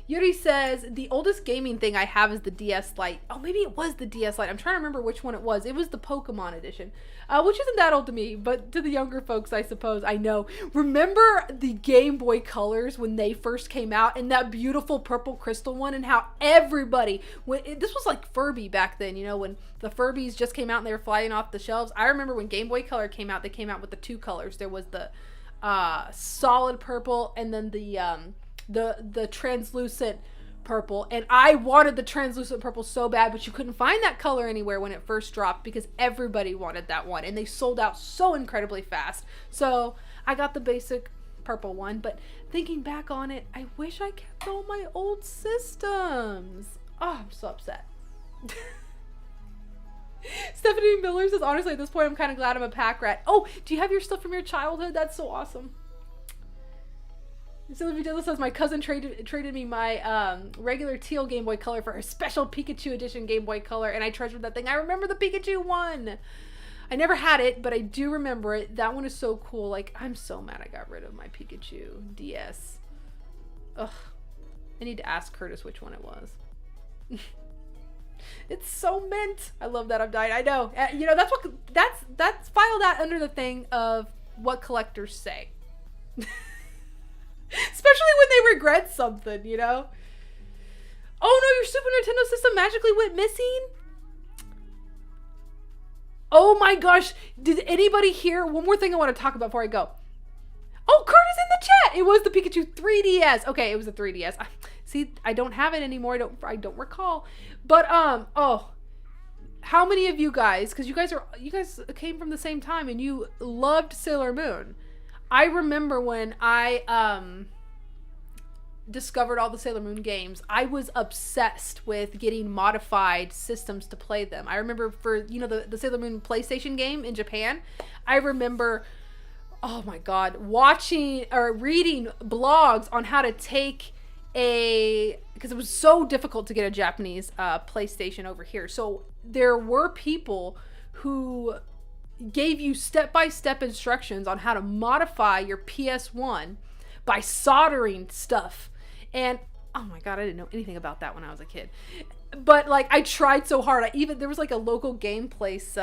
Yuri says, the oldest gaming thing I have is the DS Lite. Oh, maybe it was the DS Lite. I'm trying to remember which one it was. It was the Pokemon edition, which isn't that old to me, but to the younger folks, I suppose. I know. Remember the Game Boy Colors when they first came out, and that beautiful purple crystal one, and how everybody, this was like Furby back then, you know, when the Furbies just came out and they were flying off the shelves. I remember when Game Boy Color came out, they came out with the two colors. There was the solid purple, and then the translucent purple, and I wanted the translucent purple so bad, but you couldn't find that color anywhere when it first dropped because everybody wanted that one, and they sold out so incredibly fast. So I got the basic purple one, but thinking back on it, I wish I kept all my old systems. Oh, I'm so upset. Stephanie Miller says, honestly, at this point, I'm kind of glad I'm a pack rat. Oh, do you have your stuff from your childhood? That's so awesome. Sylvie Diddle says, my cousin traded me my regular teal Game Boy Color for her special Pikachu edition Game Boy Color, and I treasured that thing. I remember the Pikachu one. I never had it, but I do remember it. That one is so cool. Like, I'm so mad I got rid of my Pikachu DS. Ugh. I need to ask Curtis which one it was. It's so mint. I love that I'm dying. I know. You know, that's filed out under the thing of what collectors say. Especially when they regret something, you know? Oh no, your Super Nintendo system magically went missing? Oh my gosh. Did anybody hear? One more thing I want to talk about before I go. Oh, Kurt is in the chat. It was the Pikachu 3DS. Okay, it was the 3DS. See, I don't have it anymore. I don't recall. But oh, how many of you guys, because you guys came from the same time and you loved Sailor Moon. I remember when I discovered all the Sailor Moon games, I was obsessed with getting modified systems to play them. I remember for, you know, the Sailor Moon PlayStation game in Japan, I remember, oh my God, watching or reading blogs on how to take because it was so difficult to get a Japanese PlayStation over here. So there were people who gave you step-by-step instructions on how to modify your PS1 by soldering stuff. And oh my God, I didn't know anything about that when I was a kid. But like, I tried so hard. There was like a local game place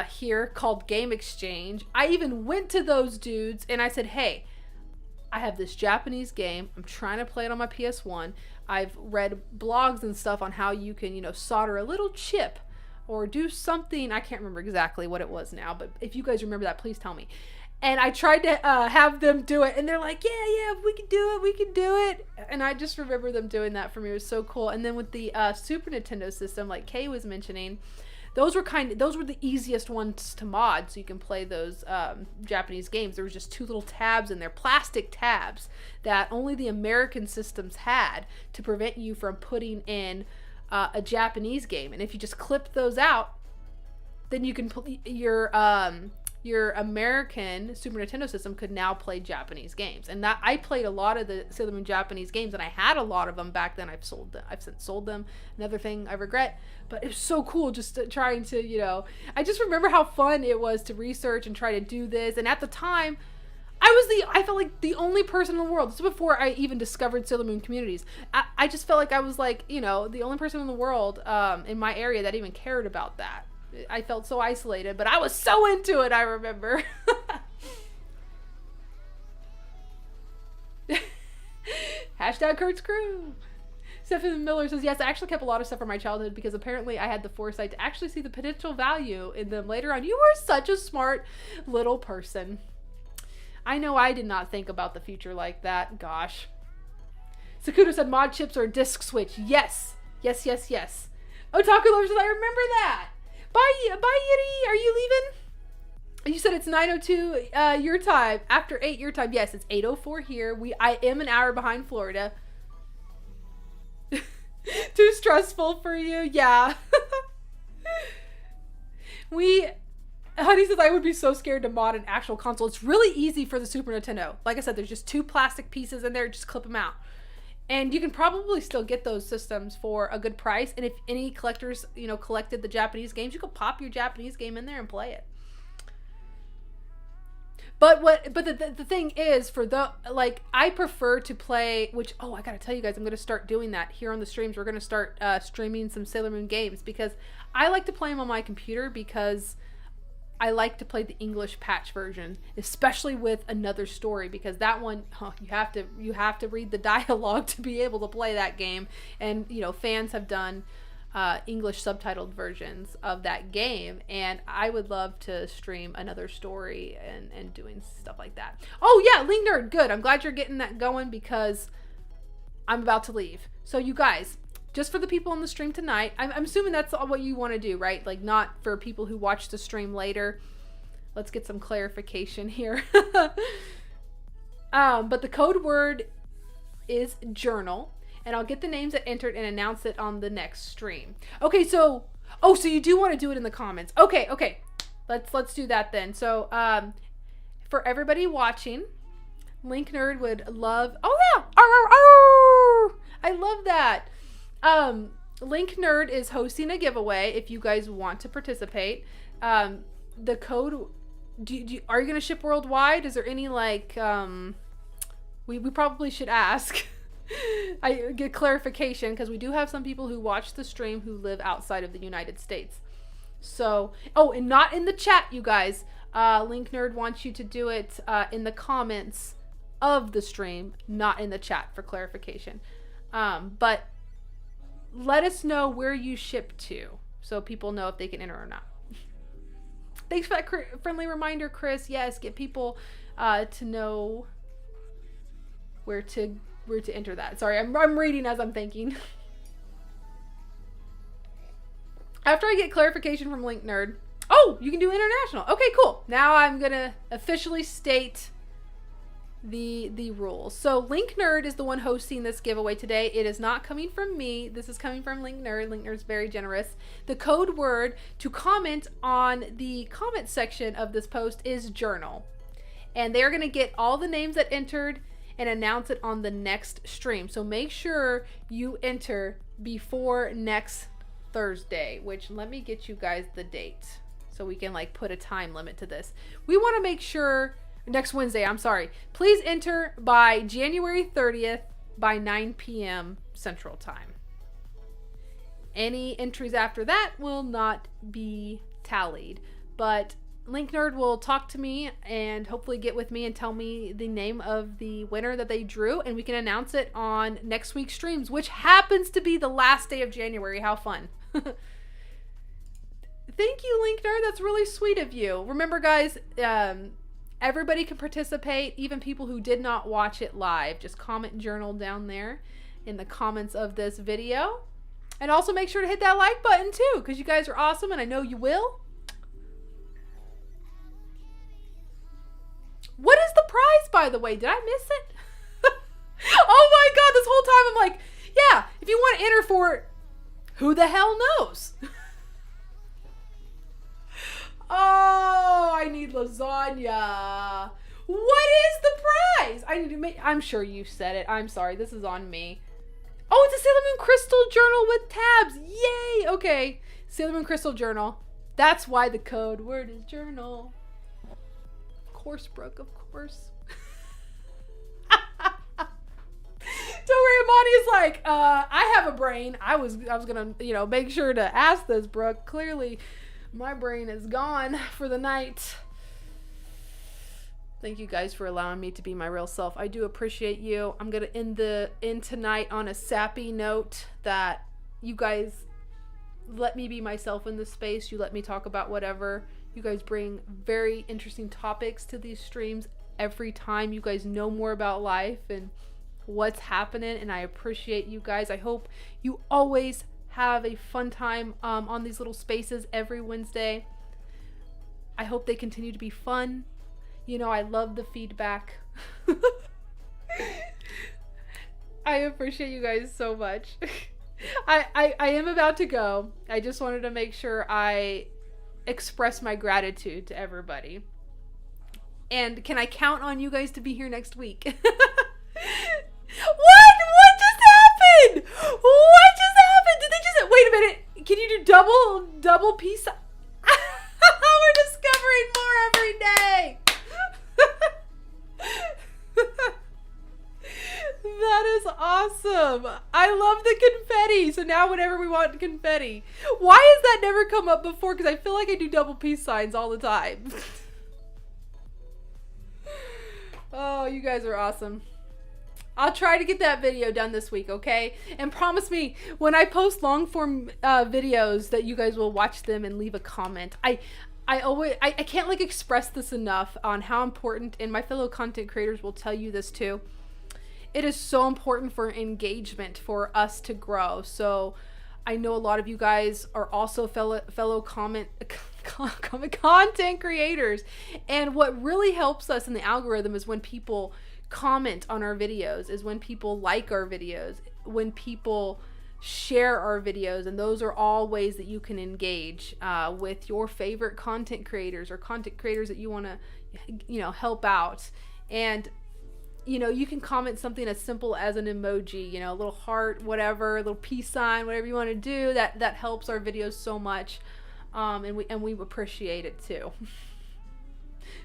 here called Game Exchange. I even went to those dudes and I said, hey, I have this Japanese game. I'm trying to play it on my PS1. I've read blogs and stuff on how you can, you know, solder a little chip or do something. I can't remember exactly what it was now, but if you guys remember that, please tell me. And I tried to have them do it, and they're like, yeah, we can do it. And I just remember them doing that for me. It was so cool. And then with the Super Nintendo system, like Kay was mentioning, those were the easiest ones to mod, so you can play those Japanese games. There was just two little tabs in there, plastic tabs, that only the American systems had to prevent you from putting in a Japanese game. And if you just clip those out, then you can your American Super Nintendo system could now play Japanese games. And that I played a lot of the Sailor Moon Japanese games, and I had a lot of them back then. I've since sold them. Another thing I regret, but it was so cool just trying to, you know, I just remember how fun it was to research and try to do this. And at the time, I felt like the only person in the world. This was before I even discovered Sailor Moon communities. I just felt like I was like, you know, the only person in the world in my area that even cared about that. I felt so isolated, but I was so into it, I remember. Hashtag Kurt's Crew. Stephanie Miller says, yes, I actually kept a lot of stuff from my childhood because apparently I had the foresight to actually see the potential value in them later on. You were such a smart little person. I know I did not think about the future like that. Gosh. Sakuda said mod chips or a disc switch. Yes. Yes, yes, yes. Otaku Lover says, I remember that. Bye, Yitty. Are you leaving? You said it's 9:02 your time. After 8 your time. Yes, it's 8:04 here. I am an hour behind Florida. Too stressful for you? Yeah. Honey says, I would be so scared to mod an actual console. It's really easy for the Super Nintendo. Like I said, there's just two plastic pieces in there. Just clip them out. And you can probably still get those systems for a good price. And if any collectors, you know, collected the Japanese games, you could pop your Japanese game in there and play it. But the thing is, for the, like, I prefer to play, which, oh, I gotta tell you guys, I'm gonna start doing that here on the streams. We're gonna start streaming some Sailor Moon games, because I like to play them on my computer, because I like to play the English patch version, especially with Another Story, because that one, you have to read the dialogue to be able to play that game. And, you know, fans have done English subtitled versions of that game, and I would love to stream Another Story and doing stuff like that. Oh yeah, Link Nerd, good. I'm glad you're getting that going, because I'm about to leave. So you guys, just for the people on the stream tonight, I'm assuming that's all what you want to do, right? Like, not for people who watch the stream later. Let's get some clarification here. But the code word is journal. And I'll get the names that entered and announce it on the next stream. Okay, so so you do want to do it in the comments. Okay. Let's do that then. So for everybody watching, Link Nerd would love. Oh yeah, I love that. Link Nerd is hosting a giveaway if you guys want to participate. The code. Are you gonna ship worldwide? Is there any, like, we probably should ask. I get clarification, because we do have some people who watch the stream who live outside of the United States. So, and not in the chat, you guys. Link Nerd wants you to do it in the comments of the stream, not in the chat, for clarification. But let us know where you ship to, so people know if they can enter or not. Thanks for that friendly reminder, Chris. Yes, get people to know where to enter that. Sorry, I'm reading as I'm thinking. After I get clarification from Link Nerd. Oh, you can do international. Okay, cool. Now I'm gonna officially state the rules. So Link Nerd is the one hosting this giveaway today. It is not coming from me. This is coming from Link Nerd. Link Nerd's very generous. The code word to comment on the comment section of this post is journal. And they're gonna get all the names that entered and announce it on the next stream. So make sure you enter before next Thursday, which, let me get you guys the date so we can, like, put a time limit to this. We want to make sure next Wednesday, I'm sorry. Please enter by January 30th by 9 p.m. Central Time. Any entries after that will not be tallied, but Link Nerd will talk to me and hopefully get with me and tell me the name of the winner that they drew, and we can announce it on next week's streams, which happens to be the last day of January. How fun. Thank you, Link Nerd. That's really sweet of you. Remember, guys, everybody can participate, even people who did not watch it live. Just comment journal down there in the comments of this video. And also make sure to hit that like button too, because you guys are awesome, and I know you will. What is the prize, by the way? Did I miss it? Oh my god, this whole time I'm like, yeah, if you want to enter for it, who the hell knows? Oh, I need lasagna. What is the prize? I need to make, I'm sure you said it. I'm sorry, this is on me. Oh, it's a Sailor Moon Crystal Journal with tabs. Yay, okay. Sailor Moon Crystal Journal. That's why the code word is journal. Of course, Brooke, of course. Don't worry, Amani's like, I have a brain. I was gonna, make sure to ask this, Brooke. Clearly, my brain is gone for the night. Thank you guys for allowing me to be my real self. I do appreciate you. I'm gonna end tonight on a sappy note that you guys let me be myself in this space. You let me talk about whatever. You guys bring very interesting topics to these streams every time. You guys know more about life and what's happening, and I appreciate you guys. I hope you always have a fun time on these little spaces every Wednesday. I hope they continue to be fun. I love the feedback. I appreciate you guys so much. I am about to go. I just wanted to make sure I express my gratitude to everybody. And can I count on you guys to be here next week? What just happened? What just happened? Did they just, wait a minute. Can you do double piece? We're discovering more every day. That is awesome. I love the confetti. So now whenever we want confetti. Why has that never come up before? Because I feel like I do double peace signs all the time. Oh, you guys are awesome. I'll try to get that video done this week, okay? And promise me, when I post long form videos, that you guys will watch them and leave a comment. I can't like express this enough on how important, and my fellow content creators will tell you this too. It is so important for engagement for us to grow. So I know a lot of you guys are also fellow content creators. And what really helps us in the algorithm is when people comment on our videos, is when people like our videos, when people share our videos. And those are all ways that you can engage with your favorite content creators or content creators that you want to, you know, help out. And you know, you can comment something as simple as an emoji, you know, a little heart, whatever, a little peace sign, whatever you want to do. That helps our videos so much, and we appreciate it too.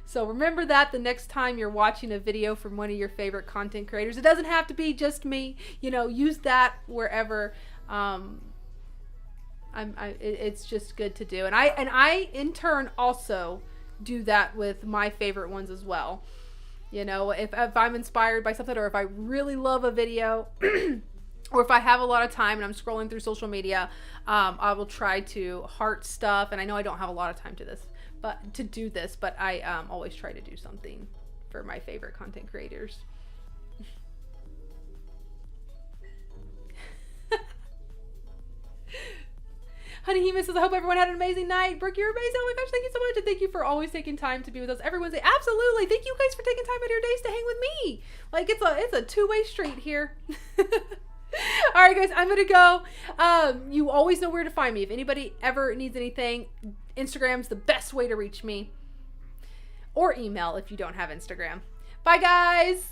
So remember that the next time you're watching a video from one of your favorite content creators. It doesn't have to be just me. You know, use that wherever. It's just good to do, and I in turn also do that with my favorite ones as well. You know, if I'm inspired by something, or if I really love a video, or if I have a lot of time and I'm scrolling through social media, I will try to heart stuff. And I know I don't have a lot of time to do this, but I always try to do something for my favorite content creators. Honey Hema says, I hope everyone had an amazing night. Brooke, you're amazing. Oh my gosh, thank you so much. And thank you for always taking time to be with us every Wednesday. Absolutely. Thank you guys for taking time out of your days to hang with me. Like, it's a two-way street here. All right, guys, I'm going to go. You always know where to find me. If anybody ever needs anything, Instagram's the best way to reach me. Or email if you don't have Instagram. Bye, guys.